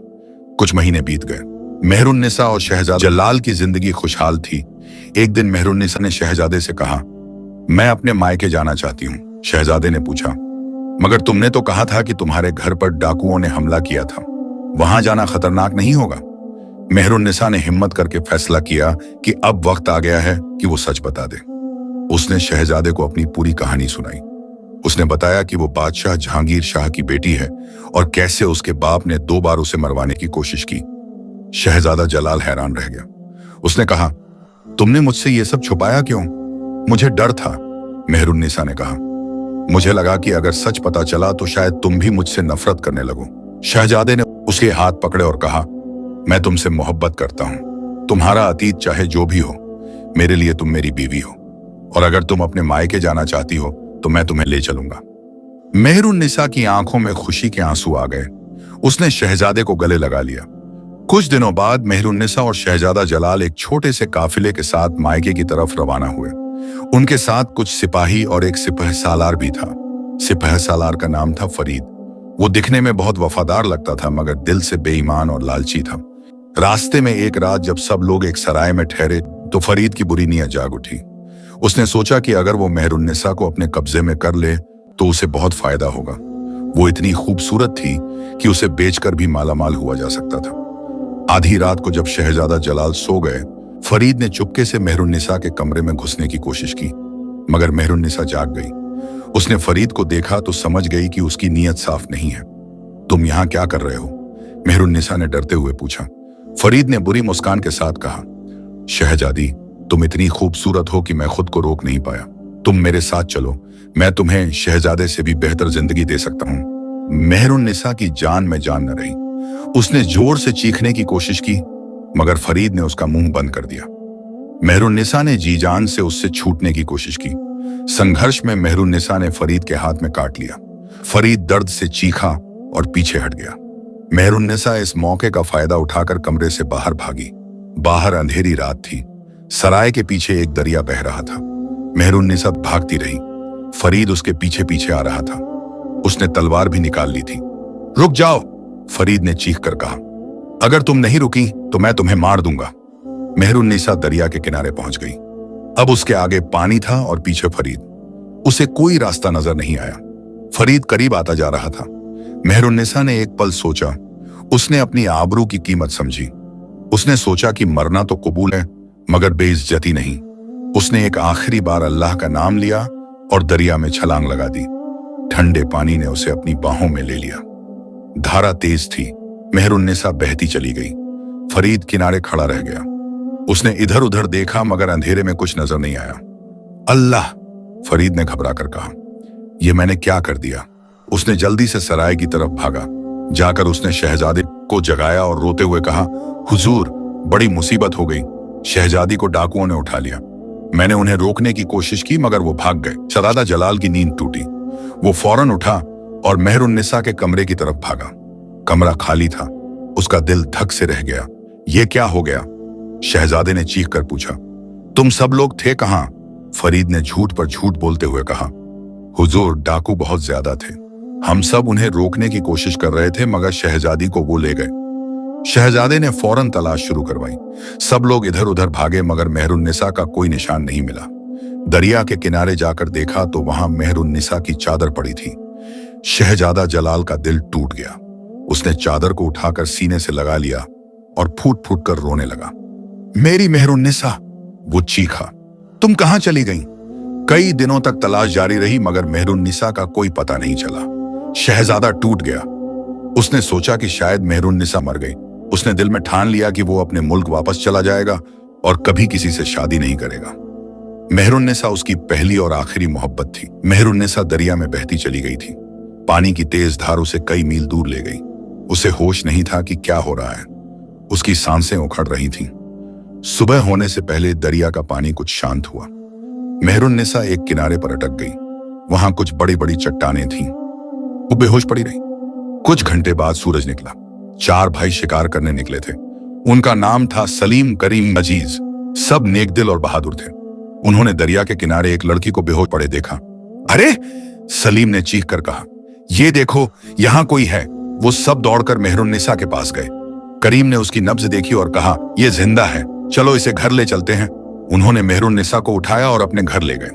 कुछ महीने बीत गए। मेहरुन्निसा और शहजादा जलाल की जिंदगी खुशहाल थी। एक दिन मेहरुन्निसा ने शहजादे से कहा, मैं अपने मायके जाना चाहती हूँ। शहजादे ने पूछा, मगर तुमने तो कहा था कि तुम्हारे घर पर डाकुओं ने हमला किया था, वहां जाना खतरनाक नहीं होगा? मेहरुन्निसा ने हिम्मत करके फैसला किया कि अब वक्त आ गया है कि वो सच बता दे। उसने शहजादे को अपनी पूरी कहानी सुनाई। उसने बताया कि वो बादशाह जहांगीर शाह की बेटी है और कैसे उसके बाप ने 2 बार उसे मरवाने की कोशिश की। शहजादा जलाल हैरान रह गया। उसने कहा, तुमने मुझसे ये सब छुपाया क्यों? मुझे डर था। मेहरुन्निसा ने कहा, मुझे लगा कि अगर सच पता चला तो शायद तुम भी मुझसे नफरत करने लगो। शहजादे ने उसके हाथ पकड़े और कहा, मैं तुमसे मोहब्बत करता हूं। तुम्हारा अतीत चाहे जो भी हो, मेरे लिए तुम मेरी बीवी हो, और अगर तुम अपने मायके जाना चाहती हो तो मैं तुम्हें ले चलूंगा। मेहरुन्निसा की आंखों में खुशी के आंसू आ गए। उसने शहजादे को गले लगा लिया। कुछ दिनों बाद मेहरुन्निसा और शहजादा जलाल एक छोटे से काफिले के साथ मायके की तरफ रवाना हुए। उनके साथ कुछ सिपाही और एक सिपहसालार भी था। सिपहसालार का नाम था फरीद। वो दिखने में बहुत वफादार लगता था, मगर दिल से बेईमान और लालची था। रास्ते में एक रात जब सब लोग एक सराय में ठहरे तो फरीद की बुरी नीयत जाग उठी। उसने सोचा कि अगर वो मेहरुन्निसा को अपने कब्जे में कर ले तो उसे बहुत फायदा होगा। वो इतनी खूबसूरत थी कि उसे बेचकर भी मालामाल हुआ जा सकता था। आधी रात को जब शहजादा जलाल सो गए, फरीद ने चुपके से मेहरुन्निसा के कमरे में घुसने की कोशिश की, मगर मेहरुन्निसा जाग गई। उसने फरीद को देखा तो समझ गई कि उसकी नीयत साफ नहीं है। तुम यहाँ क्या कर रहे हो? मेहरुन्निसा ने डरते हुए पूछा। फरीद ने बुरी मुस्कान के साथ कहा, शहजादी, तुम इतनी खूबसूरत हो कि मैं खुद को रोक नहीं पाया। तुम मेरे साथ चलो, मैं तुम्हें शहजादे से भी बेहतर जिंदगी दे सकता हूँ। मेहरुन्निसा की जान में जान न रही। उसने जोर से चीखने की कोशिश की, मगर फरीद ने उसका मुंह बंद कर दिया। मेहरुन्निसा ने जी जान से उससे छूटने की कोशिश की। संघर्ष में मेहरुन्निसा ने फरीद के हाथ में काट लिया। फरीद दर्द से चीखा और पीछे हट गया। मेहरुन्निसा इस मौके का फायदा उठाकर कमरे से बाहर भागी। बाहर अंधेरी रात थी। सराय के पीछे एक दरिया बह रहा था। मेहरुन्निसा भागती रही। फरीद उसके पीछे पीछे आ रहा था। उसने तलवार भी निकाल ली थी। रुक जाओ, फरीद ने चीखकर कहा। अगर तुम नहीं रुकी तो मैं तुम्हें मार दूंगा। मेहरुन्निसा दरिया के किनारे पहुंच गई। अब उसके आगे पानी था और पीछे फरीद। उसे कोई रास्ता नजर नहीं आया। फरीद करीब आता जा रहा था। मेहरुन्निसा ने एक पल सोचा। उसने अपनी आबरू की कीमत समझी। उसने सोचा कि मरना तो कबूल है, मगर बेइज्जती नहीं। उसने एक आखिरी बार अल्लाह का नाम लिया और दरिया में छलांग लगा दी। ठंडे पानी ने उसे अपनी बाहों में ले लिया। धारा तेज थी। मेहरुन्निसा बहती चली गई। फरीद किनारे खड़ा रह गया। उसने इधर उधर देखा, मगर अंधेरे में कुछ नजर नहीं आया। अल्लाह, फरीद ने घबरा कर कहा, यह मैंने क्या कर दिया? उसने जल्दी से सराय की तरफ भागा। जाकर उसने शहजादे को जगाया और रोते हुए कहा, हुजूर, बड़ी मुसीबत हो गई। शहजादी को डाकुओं ने उठा लिया। मैंने उन्हें रोकने की कोशिश की, मगर वो भाग गए। शहजादा जलाल की नींद टूटी। वो फौरन उठा और मेहरुन्निसा के कमरे की तरफ भागा। कमरा खाली था। उसका दिल धक से रह गया। ये क्या हो गया? शहजादे ने चीख कर पूछा। तुम सब लोग थे कहां? फरीद ने झूठ पर झूठ बोलते हुए कहा, हुजूर, डाकू बहुत ज्यादा थे। हम सब उन्हें रोकने की कोशिश कर रहे थे, मगर शहजादी को वो ले गए। शहजादे ने फौरन तलाश शुरू करवाई। सब लोग इधर उधर भागे, मगर मेहरुन्निसा का कोई निशान नहीं मिला। दरिया के किनारे जाकर देखा तो वहां मेहरुन्निसा की चादर पड़ी थी। शहजादा जलाल का दिल टूट गया। उसने चादर को उठाकर सीने से लगा लिया और फूट फूट कर रोने लगा। मेरी मेहरुन्निसा, वो चीखा, तुम कहां चली गईं? कई दिनों तक तलाश जारी रही मगर मेहरुन्निसा का कोई पता नहीं चला। शहजादा टूट गया। उसने सोचा कि शायद मेहरुन्निसा मर गई। उसने दिल में ठान लिया कि वो अपने मुल्क वापस चला जाएगा और कभी किसी से शादी नहीं करेगा। मेहरुन्निसा उसकी पहली और आखिरी मोहब्बत थी। मेहरुन्निसा दरिया में बहती चली गई थी। पानी की तेज धार उसे कई मील दूर ले गई। उसे होश नहीं था कि क्या हो रहा है। उसकी सांसें उखड़ रही थीं। सुबह होने से पहले दरिया का पानी कुछ शांत हुआ। मेहरुन्निसा एक किनारे पर अटक गई। वहां कुछ बड़ी बड़ी चट्टानें थीं। वो बेहोश पड़ी रही। कुछ घंटे बाद सूरज निकला। 4 भाई शिकार करने निकले थे। उनका नाम था सलीम, करीम, अजीज। सब नेकदिल और बहादुर थे। उन्होंने दरिया के किनारे एक लड़की को बेहोश पड़े देखा। अरे! सलीम ने चीख कर कहा, ये देखो, यहां कोई है। वो सब दौड़कर मेहरुन्निसा के पास गए। करीम ने उसकी नब्ज देखी और कहा, यह जिंदा है, चलो इसे घर ले चलते हैं। उन्होंने मेहरुन्निसा को उठाया और अपने घर ले गए।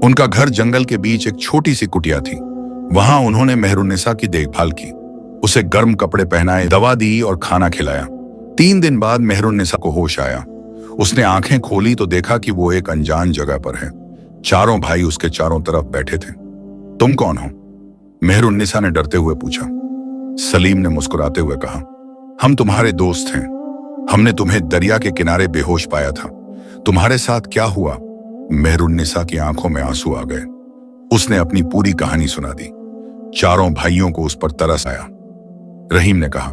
उनका घर जंगल के बीच एक छोटी सी कुटिया थी। वहां उन्होंने मेहरुन्निसा की देखभाल की, उसे गर्म कपड़े पहनाए, दवा दी और खाना खिलाया। 3 दिन बाद मेहरुन्निसा को होश आया। उसने आंखें खोली तो देखा कि वो एक अनजान जगह पर है। चारों भाई उसके चारों तरफ बैठे थे। तुम कौन हो? मेहरुन्निसा ने डरते हुए पूछा। सलीम ने मुस्कुराते हुए कहा, हम तुम्हारे दोस्त हैं। हमने तुम्हें दरिया के किनारे बेहोश पाया था। तुम्हारे साथ क्या हुआ? मेहरुन्निसा की आंखों में आंसू आ गए। उसने अपनी पूरी कहानी सुना दी। चारों भाइयों को उस पर तरस आया। रहीम ने कहा,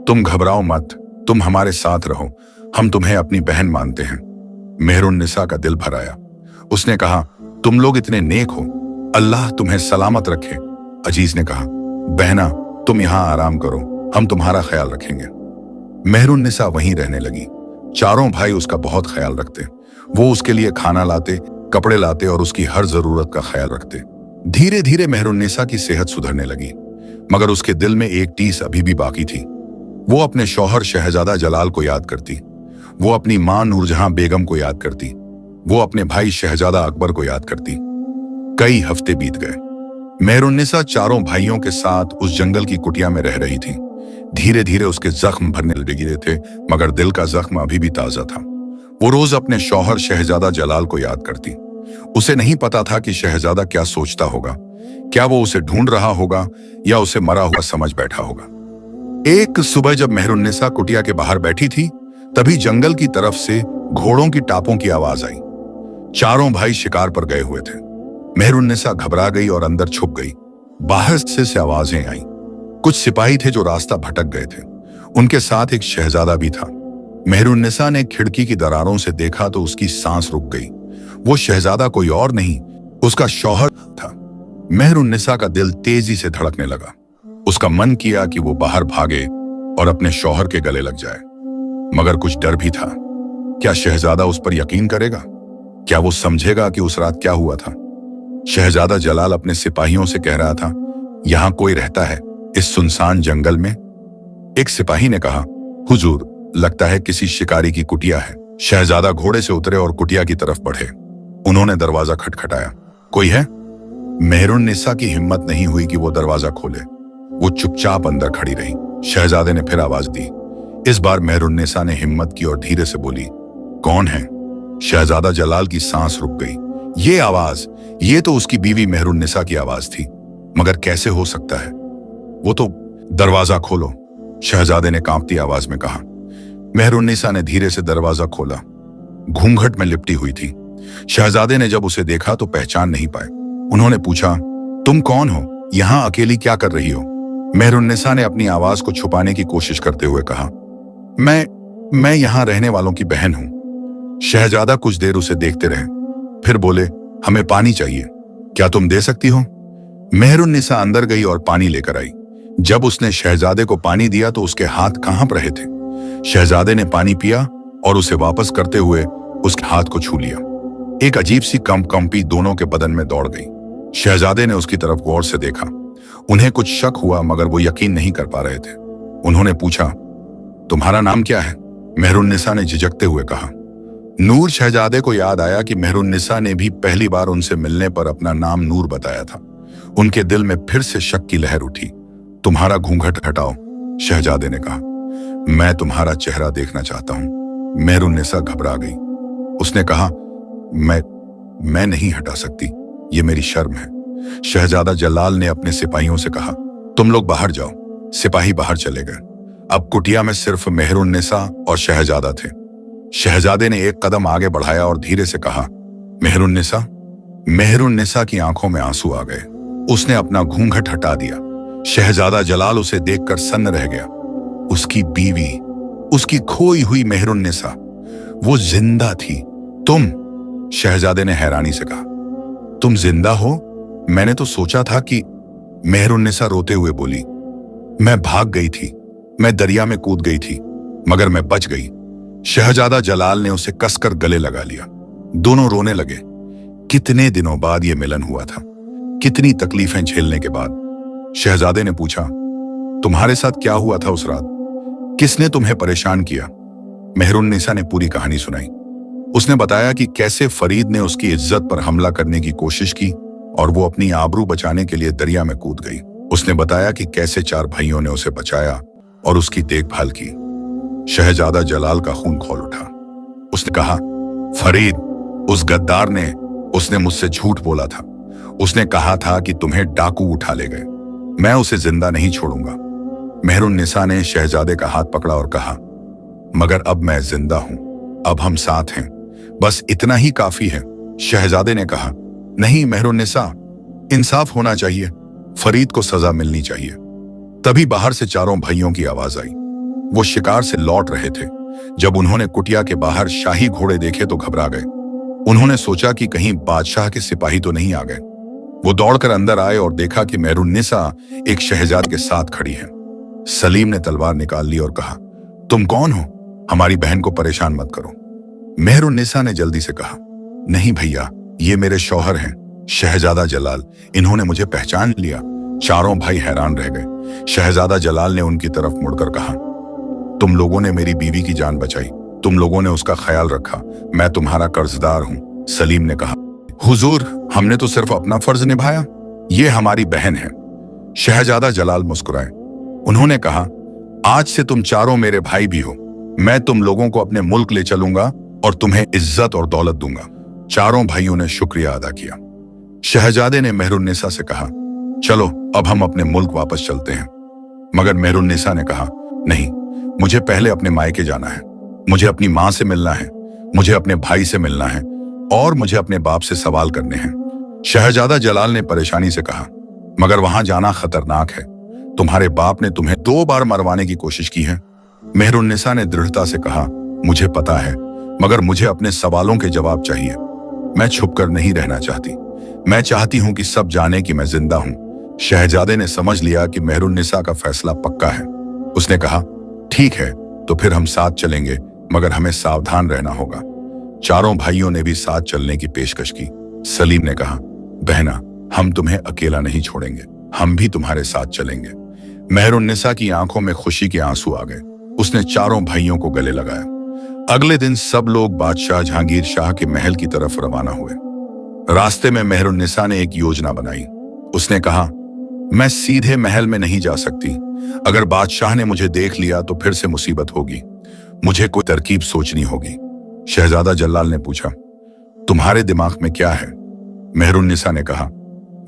तुम घबराओ मत, तुम हमारे साथ रहो, हम तुम्हें अपनी बहन मानते हैं। मेहरुन्निसा का दिल भर आया। उसने कहा, तुम लोग इतने नेक हो, अल्लाह तुम्हें सलामत रखे। अजीज ने कहा, बहना तुम यहां आराम करो, हम तुम्हारा ख्याल रखेंगे। मेहरुन्निसा वहीं रहने लगी। चारों भाई उसका बहुत ख्याल रखते। वो उसके लिए खाना लाते, कपड़े लाते और उसकी हर जरूरत का ख्याल रखते। धीरे धीरे मेहरुन्निसा की सेहत सुधरने लगी, मगर उसके दिल में एक टीस अभी भी बाकी थी। वो अपने शौहर शहजादा जलाल को याद करती। वो अपनी मां नूरजहां बेगम को याद करती। वो अपने भाई शहजादा अकबर को याद करती। कई हफ्ते बीत गए। मेहरुन्निसा चारों भाइयों के साथ उस जंगल की कुटिया में रह रही थी। धीरे धीरे उसके जख्म भरने लगे थे, मगर दिल का जख्म अभी भी ताजा था। वो रोज अपने शौहर शहजादा जलाल को याद करती। उसे नहीं पता था कि शहजादा क्या सोचता होगा। क्या वो उसे ढूंढ रहा होगा या उसे मरा हुआ समझ बैठा होगा। एक सुबह जब मेहरुन्निसा कुटिया के बाहर बैठी थी, तभी जंगल की तरफ से घोड़ों की टापों की आवाज आई। चारों भाई शिकार पर गए हुए थे। मेहरुन्निसा घबरा गई और अंदर छुप गई। बाहर से आवाजें आई। कुछ सिपाही थे जो रास्ता भटक गए थे। उनके साथ एक शहजादा भी था। मेहरुन्निसा ने खिड़की की दरारों से देखा तो उसकी सांस रुक गई। वो शहजादा कोई और नहीं, उसका शौहर था। मेहरुन्निसा का दिल तेजी से धड़कने लगा। उसका मन किया कि वो बाहर भागे और अपने शौहर के गले लग जाए, मगर कुछ डर भी था। क्या शहजादा उस पर यकीन करेगा? क्या वो समझेगा कि उस रात क्या हुआ था? शहजादा जलाल अपने सिपाहियों से कह रहा था, यहां कोई रहता है इस सुनसान जंगल में? एक सिपाही ने कहा, हुजूर, लगता है किसी शिकारी की कुटिया है। शहजादा घोड़े से उतरे और कुटिया की तरफ बढ़े। उन्होंने दरवाजा खटखटाया। कोई है? मेहरुन्निसा की हिम्मत नहीं हुई कि वो दरवाजा खोले। वो चुपचाप अंदर खड़ी रही। शहजादे ने फिर आवाज दी। इस बार मेहरुन्निसा ने हिम्मत की और धीरे से बोली, कौन है? शहजादा जलाल की सांस रुक गई। ये आवाज, ये तो उसकी बीवी मेहरुन्निसा की आवाज थी, मगर कैसे हो सकता है? वो तो, दरवाजा खोलो, शहजादे ने कांपती आवाज में कहा। मेहरुन्निसा ने धीरे से दरवाजा खोला। घूंघट में लिपटी हुई थी। शहजादे ने जब उसे देखा तो पहचान नहीं पाए। उन्होंने पूछा, तुम कौन हो? यहां अकेली क्या कर रही हो? मेहरुन्निसा ने अपनी आवाज को छुपाने की कोशिश करते हुए कहा, मैं यहां रहने वालों की बहन हूं। शहजादा कुछ देर उसे देखते रहे, फिर बोले, हमें पानी चाहिए, क्या तुम दे सकती हो? मेहरुन्निसा अंदर गई और पानी लेकर आई। जब उसने शहजादे को पानी दिया तो उसके हाथ कांप रहे थे। शहजादे ने पानी पिया और उसे वापस करते हुए उसके हाथ को छू लिया। एक अजीब सी कंपी दोनों के बदन में दौड़ गई। शहजादे ने उसकी तरफ गौर से देखा। उन्हें कुछ शक हुआ, मगर वो यकीन नहीं कर पा रहे थे। उन्होंने पूछा, तुम्हारा नाम क्या है? मेहरुन्निसा ने झिझकते हुए कहा। नूर शहजादे को याद आया कि मेहरुन्निसा ने भी पहली बार उनसे मिलने पर अपना नाम नूर बताया था। उनके दिल में फिर से शक की लहर उठी। तुम्हारा घूंघट हटाओ, शहजादे ने कहा। मैं तुम्हारा चेहरा देखना चाहता हूं। मेहरुन्निसा घबरा गई। उसने कहा, मैं नहीं हटा सकती, ये मेरी शर्म है। शहजादा जलाल ने अपने सिपाहियों से कहा, तुम लोग बाहर जाओ। सिपाही बाहर चले गए। अब कुटिया में सिर्फ मेहरुन्निसा और शहजादा थे। शहजादे ने एक कदम आगे बढ़ाया और धीरे से कहा, मेहरुन्निसा। मेहरुन्निसा की आंखों में आंसू आ गए। उसने अपना घूंघट हटा दिया। शहजादा जलाल उसे देखकर सन्न रह गया। उसकी बीवी, उसकी खोई हुई मेहरुन्निसा, वो जिंदा थी। तुम? शहजादे ने हैरानी से कहा, तुम जिंदा हो? मैंने तो सोचा था कि। मेहरुन्निसा रोते हुए बोली, मैं भाग गई थी, मैं दरिया में कूद गई थी, मगर मैं बच गई। शहजादा जलाल ने उसे कसकर गले लगा लिया। दोनों रोने लगे। कितने दिनों बाद यह मिलन हुआ था, कितनी तकलीफें झेलने के बाद। शहजादे ने पूछा, तुम्हारे साथ क्या हुआ था उस रात? किसने तुम्हें परेशान किया? मेहरुन्निसा ने पूरी कहानी सुनाई। उसने बताया कि कैसे फरीद ने उसकी इज्जत पर हमला करने की कोशिश की और वो अपनी आबरू बचाने के लिए दरिया में कूद गई। उसने बताया कि कैसे 4 भाइयों ने उसे बचाया और उसकी देखभाल की। शहजादा जलाल का खून खौल उठा। उसने कहा, फरीद, उस गद्दार ने, उसने मुझसे झूठ बोला था। उसने कहा था कि तुम्हें डाकू उठा ले गए। मैं उसे जिंदा नहीं छोड़ूंगा। मेहरुन्निसा ने शहजादे का हाथ पकड़ा और कहा, मगर अब मैं जिंदा हूं, अब हम साथ हैं, बस इतना ही काफी है। शहजादे ने कहा, नहीं मेहरुन्निसा, इंसाफ होना चाहिए, फरीद को सजा मिलनी चाहिए। तभी बाहर से 4 भाइयों की आवाज आई। वो शिकार से लौट रहे थे। जब उन्होंने कुटिया के बाहर शाही घोड़े देखे तो घबरा गए। उन्होंने सोचा कि कहीं बादशाह के सिपाही तो नहीं आ गए। वो दौड़कर अंदर आए और देखा कि मेहरुन्निसा एक शहजाद के साथ खड़ी है। सलीम ने तलवार निकाल ली और कहा, तुम कौन हो? हमारी बहन को परेशान मत करो। मेहरुन्निसा ने जल्दी से कहा, नहीं भैया, ये मेरे शौहर हैं, शहजादा जलाल। इन्होंने मुझे पहचान लिया। 4 भाई हैरान रह गए। शहजादा जलाल ने उनकी तरफ मुड़कर कहा, तुम लोगों ने मेरी बीवी की जान बचाई, तुम लोगों ने उसका ख्याल रखा, मैं तुम्हारा कर्जदार हूं। सलीम ने कहा, हुजूर, हमने तो सिर्फ अपना फर्ज निभाया, ये हमारी बहन है। शहजादा जलाल मुस्कुराए। उन्होंने कहा, आज से तुम 4 मेरे भाई भी हो। मैं तुम लोगों को अपने मुल्क ले चलूंगा और तुम्हें इज्जत और दौलत दूंगा। 4 भाइयों ने शुक्रिया अदा किया। शहजादे ने मेहरुन्निसा से कहा, चलो अब हम अपने मुल्क वापस चलते हैं। मगर मेहरुन्निसा ने कहा, नहीं, मुझे पहले अपने मायके जाना है। मुझे अपनी माँ से मिलना है, मुझे अपने भाई से मिलना है और मुझे अपने बाप से सवाल करने हैं। शहजादा जलाल ने परेशानी से कहा, मगर वहां जाना खतरनाक है। तुम्हारे बाप ने तुम्हें 2 बार मरवाने की कोशिश की है। मेहरुन्निसा ने दृढ़ता से कहा, मुझे पता है, मगर मुझे अपने सवालों के जवाब चाहिए। मैं छुपकर नहीं रहना चाहती। मैं चाहती हूं कि सब जाने कि मैं जिंदा हूं। शहजादे ने समझ लिया कि मेहरुन्निसा का फैसला पक्का है। उसने कहा, ठीक है, तो फिर हम साथ चलेंगे, मगर हमें सावधान रहना होगा। 4 भाइयों ने भी साथ चलने की पेशकश की। सलीम ने कहा, बहना, हम तुम्हें अकेला नहीं छोड़ेंगे, हम भी तुम्हारे साथ चलेंगे। मेहरुन्निसा की आंखों में खुशी के आंसू आ गए। उसने 4 भाइयों को गले लगाया। अगले दिन सब लोग बादशाह जहांगीर शाह के महल की तरफ रवाना हुए। रास्ते में मेहरुन्निसा ने एक योजना बनाई। उसने कहा, मैं सीधे महल में नहीं जा सकती। अगर बादशाह ने मुझे देख लिया तो फिर से मुसीबत होगी। मुझे कोई तरकीब सोचनी होगी। शहजादा जलाल ने पूछा, तुम्हारे दिमाग में क्या है? मेहरुन्निसा ने कहा,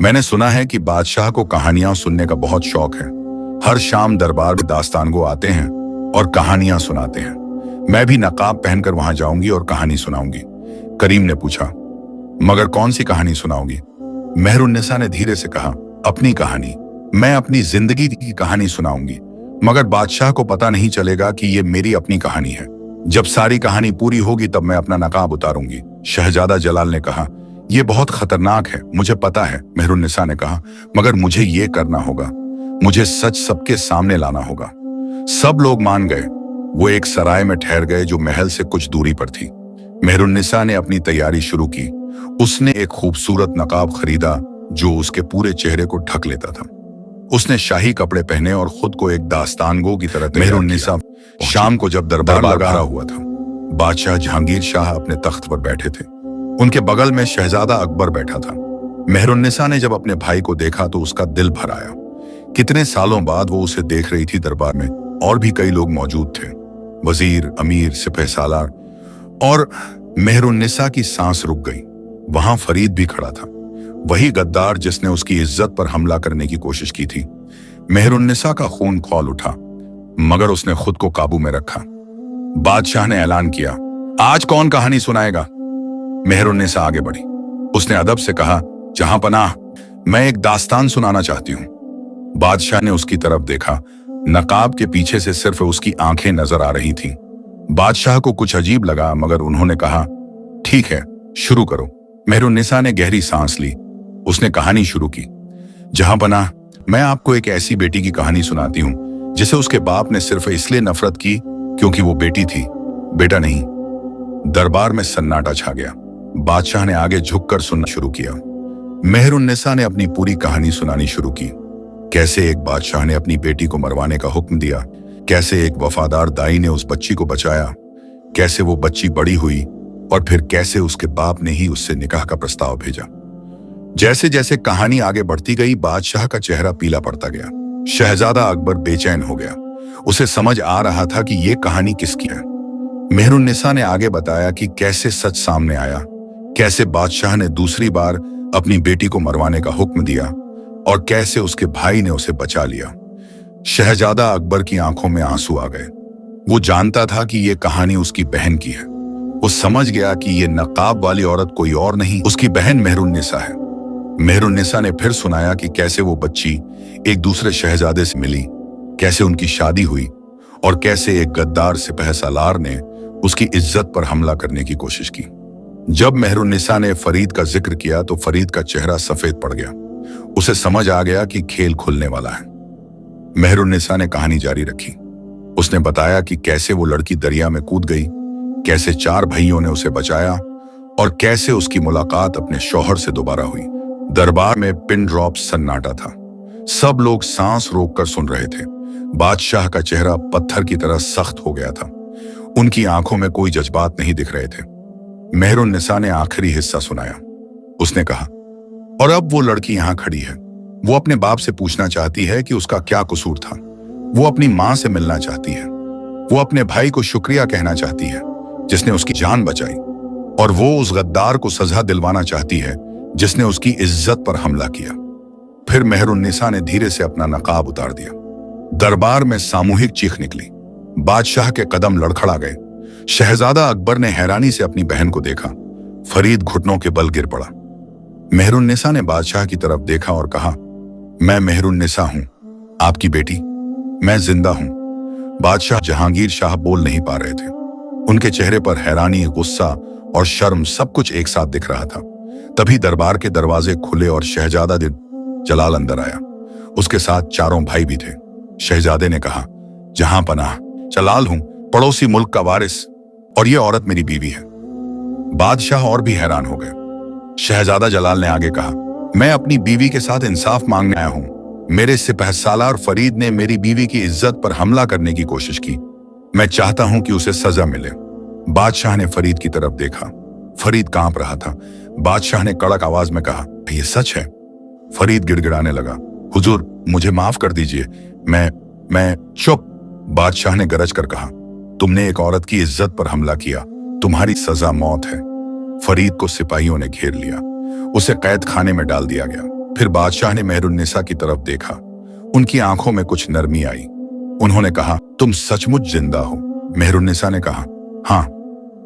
मैंने सुना है कि बादशाह को कहानियां सुनने का बहुत शौक है। हर शाम दरबार में दास्तानगो आते हैं और कहानियां सुनाते हैं। मैं भी नकाब पहनकर वहां जाऊंगी और कहानी सुनाऊंगी। करीम ने पूछा, मगर कौन सी कहानी सुनाओगी? मेहरुन्निसा ने धीरे से कहा, अपनी कहानी। मैं अपनी जिंदगी की कहानी सुनाऊंगी, मगर बादशाह को पता नहीं चलेगा कि ये मेरी अपनी कहानी है। जब सारी कहानी पूरी होगी तब मैं अपना नकाब उतारूंगी। शहजादा जलाल ने कहा, यह बहुत खतरनाक है, मुझे पता है। मेहरुन्निसा ने कहा, मगर मुझे ये करना होगा। मुझे सच सबके सामने लाना होगा। सब लोग मान गए। वो एक सराय में ठहर गए जो महल से कुछ दूरी पर थी। मेहरुन्निसा ने अपनी तैयारी शुरू की। उसने एक खूबसूरत नकाब खरीदा जो उसके पूरे चेहरे को ढक लेता था। उसने शाही कपड़े पहने और खुद को एक दास्तानगो की तरह मेहरुन्निसा शाम को जब दरबार लगा हुआ था, बादशाह जहांगीर शाह अपने तख्त पर बैठे थे। उनके बगल में शहजादा अकबर बैठा था। मेहरुन्निसा ने जब अपने भाई को देखा तो उसका दिल भर आया। कितने सालों बाद वो उसे देख रही थी। दरबार में और भी कई लोग मौजूद थे, वजीर, अमीर, सिपहसालार, और मेहरुन्निसा की सांस रुक गई। वहां फरीद भी खड़ा था, वही गद्दार जिसने उसकी इज्जत पर हमला करने की कोशिश की थी। मेहरुन्निसा का खून खौल उठा, मगर उसने खुद को काबू में रखा। बादशाह ने ऐलान किया, आज कौन कहानी सुनाएगा? मेहरुन्निसा आगे बढ़ी। उसने अदब से कहा, जहां पनाह, मैं एक दास्तान सुनाना चाहती हूं। बादशाह ने उसकी तरफ देखा। नकाब के पीछे से सिर्फ उसकी आंखें नजर आ रही थीं। बादशाह को कुछ अजीब लगा, मगर उन्होंने कहा, ठीक है, शुरू करो। मेहरुन्निसा ने गहरी सांस ली। उसने कहानी शुरू की। जहां पनाह, मैं आपको एक ऐसी बेटी की कहानी सुनाती हूं जिसे उसके बाप ने सिर्फ इसलिए नफरत की क्योंकि वो बेटी थी, बेटा नहीं। दरबार में सन्नाटा छा गया। बादशाह ने आगे झुककर सुनना शुरू किया। मेहरुन्निसा ने अपनी पूरी कहानी सुनानी शुरू की। कैसे एक बादशाह ने अपनी बेटी को मरवाने का हुक्म दिया, कैसे एक वफादार दाई ने उस बच्ची को बचाया, कैसे वो बच्ची बड़ी हुई, और फिर कैसे उसके बाप ने ही उससे निकाह का प्रस्ताव भेजा। जैसे जैसे कहानी आगे बढ़ती गई, बादशाह का चेहरा पीला पड़ता गया। शहजादा अकबर बेचैन हो गया। उसे समझ आ रहा था कि ये कहानी किसकी है। मेहरुन्निसा ने आगे बताया कि कैसे सच सामने आया, कैसे बादशाह ने दूसरी बार अपनी बेटी को मरवाने का हुक्म दिया, और कैसे उसके भाई ने उसे बचा लिया। शहजादा अकबर की आंखों में आंसू आ गए। वो जानता था कि ये कहानी उसकी बहन की है। वो समझ गया कि ये नकाब वाली औरत कोई और नहीं, उसकी बहन मेहरुन्निसा है। मेहरुन्निसा ने फिर सुनाया कि कैसे वो बच्ची एक दूसरे शहजादे से मिली, कैसे उनकी शादी हुई, और कैसे एक गद्दार सिपहसालार ने उसकी इज्जत पर हमला करने की कोशिश की। जब मेहरुन्निसा ने फरीद का जिक्र किया तो फरीद का चेहरा सफेद पड़ गया। उसे समझ आ गया कि खेल खुलने वाला है। मेहरुन्निसा ने कहानी जारी रखी। उसने बताया कि कैसे वो लड़की दरिया में कूद गई, कैसे 4 भाइयों ने उसे बचाया, और कैसे उसकी मुलाकात अपने शौहर से दोबारा हुई। दरबार में पिन ड्रॉप सन्नाटा था। सब लोग सांस रोककर सुन रहे थे। बादशाह का चेहरा पत्थर की तरह सख्त हो गया था। उनकी आंखों में कोई जज्बात नहीं दिख रहे थे। मेहरुन्निसा ने आखिरी हिस्सा सुनाया। उसने कहा, और अब वो लड़की यहां खड़ी है। वो अपने बाप से पूछना चाहती है कि उसका क्या कसूर था। वो अपनी मां से मिलना चाहती है। वो अपने भाई को शुक्रिया कहना चाहती है जिसने उसकी जान बचाई, और वो उस गद्दार को सजा दिलवाना चाहती है जिसने उसकी इज्जत पर हमला किया। फिर मेहरुन्निसा ने धीरे से अपना नकाब उतार दिया। दरबार में सामूहिक चीख निकली। बादशाह के कदम लड़खड़ा गए। शहजादा अकबर ने हैरानी से अपनी बहन को देखा। फरीद घुटनों के बल गिर पड़ा। मेहरुन्निसा ने बादशाह की तरफ देखा और कहा, मैं मेहरुन्निसा हूं, आपकी बेटी, मैं जिंदा हूं। बादशाह जहांगीर शाह बोल नहीं पा रहे थे। उनके चेहरे पर हैरानी, गुस्सा और शर्म सब कुछ एक साथ दिख रहा था। तभी दरबार के दरवाजे खुले और शहजादा जलाल अंदर आया। उसके साथ 4 भाई भी थे। शहजादे ने कहा, जहां पनाह, जलाल हूं, पड़ोसी मुल्क का वारिस, और ये औरत मेरी बीवी है। बादशाह और भी हैरान हो गए। शहजादा जलाल ने आगे कहा, मैं अपनी बीवी के साथ इंसाफ मांगने आया हूं। मेरे सिपहसालार फरीद ने मेरी बीवी की इज्जत पर हमला करने की कोशिश की। मैं चाहता हूं कि उसे सजा मिले। बादशाह ने फरीद की तरफ देखा। फरीद कांप रहा था। बादशाह ने कड़क आवाज में कहा, ये सच है? फरीद गिड़गिड़ाने लगा, हुजूर, मुझे माफ कर दीजिए, मैं चुप। बादशाह ने गरज कर कहा, तुमने एक औरत की इज्जत पर हमला किया, तुम्हारी सजा मौत है। फरीद को सिपाहियों ने घेर लिया। उसे कैद खाने में डाल दिया गया। फिर बादशाह ने मेहरुन्निसा की तरफ देखा। उनकी आंखों में कुछ नरमी आई। उन्होंने कहा, तुम सचमुच जिंदा हो? मेहरुन्निसा ने कहा, हाँ,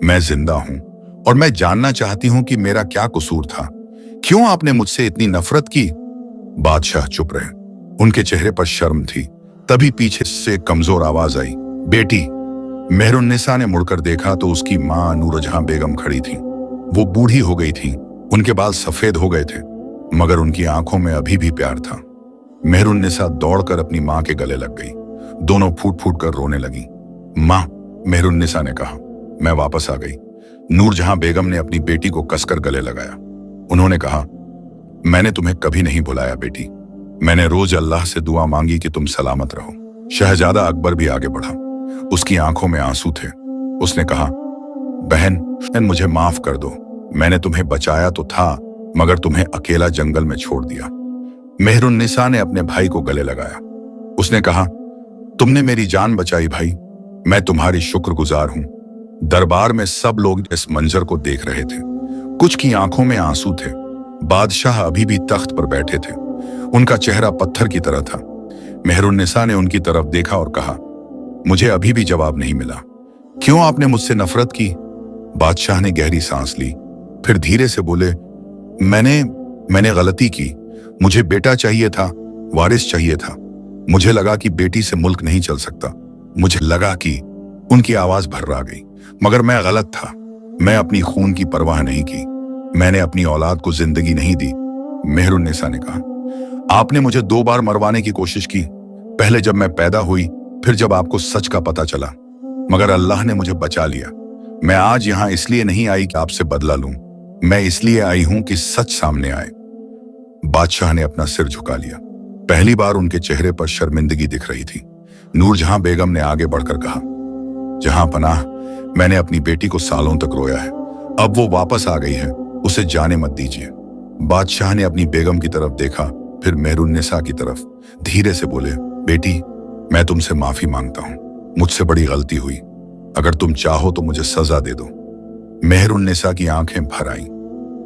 मैं जिंदा हूं, और मैं जानना चाहती हूं कि मेरा क्या कसूर था। क्यों आपने मुझसे इतनी नफरत की? बादशाह चुप रहे। उनके चेहरे पर शर्म थी। तभी पीछे से कमजोर आवाज आई, बेटी। मेहरुन्निसा ने मुड़कर देखा तो उसकी मां नूरजहां बेगम खड़ी थी। वो बूढ़ी हो गई थी। उनके बाल सफेद हो गए थे, मगर उनकी आंखों में अभी भी प्यार था। मेहरुन्निसा दौड़कर अपनी मां के गले लग गई। दोनों फूट फूट कर रोने लगी। मां, मेहरुन्निसा ने कहा। मैं वापस आ गई। नूरजहां बेगम ने अपनी बेटी को कसकर गले लगाया। उन्होंने कहा, मैंने तुम्हें कभी नहीं भुलाया बेटी। मैंने रोज अल्लाह से दुआ मांगी कि तुम सलामत रहो। शहजादा अकबर भी आगे बढ़ा। उसकी आंखों में आंसू थे। उसने कहा, बहन, मुझे माफ कर दो। मैंने तुम्हें बचाया तो था, मगर तुम्हें अकेला जंगल में छोड़ दिया। मेहरुन्निसा ने अपने भाई को गले लगाया। उसने कहा, तुमने मेरी जान बचाई भाई, मैं तुम्हारी शुक्रगुजार हूं। दरबार में सब लोग इस मंजर को देख रहे थे। कुछ की आंखों में आंसू थे। बादशाह अभी भी तख्त पर बैठे थे। उनका चेहरा पत्थर की तरह था। मेहरुन्निसा ने उनकी तरफ देखा और कहा, मुझे अभी भी जवाब नहीं मिला। क्यों आपने मुझसे नफरत की? बादशाह ने गहरी सांस ली, फिर धीरे से बोले, मैंने गलती की। मुझे बेटा चाहिए था, वारिस चाहिए था। मुझे लगा कि बेटी से मुल्क नहीं चल सकता। मुझे लगा कि उनकी आवाज भर्रा गई। मगर मैं गलत था। मैं अपनी खून की परवाह नहीं की। मैंने अपनी औलाद को जिंदगी नहीं दी। मेहरुन्निसा ने कहा, आपने मुझे 2 बार मरवाने की कोशिश की, पहले जब मैं पैदा हुई, फिर जब आपको सच का पता चला। मगर अल्लाह ने मुझे बचा लिया। मैं आज यहां इसलिए नहीं आई कि आपसे बदला लूं, मैं इसलिए आई हूं कि सच सामने आए। बादशाह ने अपना सिर झुका लिया। पहली बार उनके चेहरे पर शर्मिंदगी दिख रही थी। नूरजहां बेगम ने आगे बढ़कर कहा, जहां पनाह, मैंने अपनी बेटी को सालों तक रोया है। अब वो वापस आ गई है, उसे जाने मत दीजिए। बादशाह ने अपनी बेगम की तरफ देखा, फिर मेहरुन्निसा की तरफ। धीरे से बोले, बेटी, मैं तुमसे माफी मांगता हूं। मुझसे बड़ी गलती हुई। अगर तुम चाहो तो मुझे सजा दे दो। मेहरुन्निसा की आंखें भर आईं।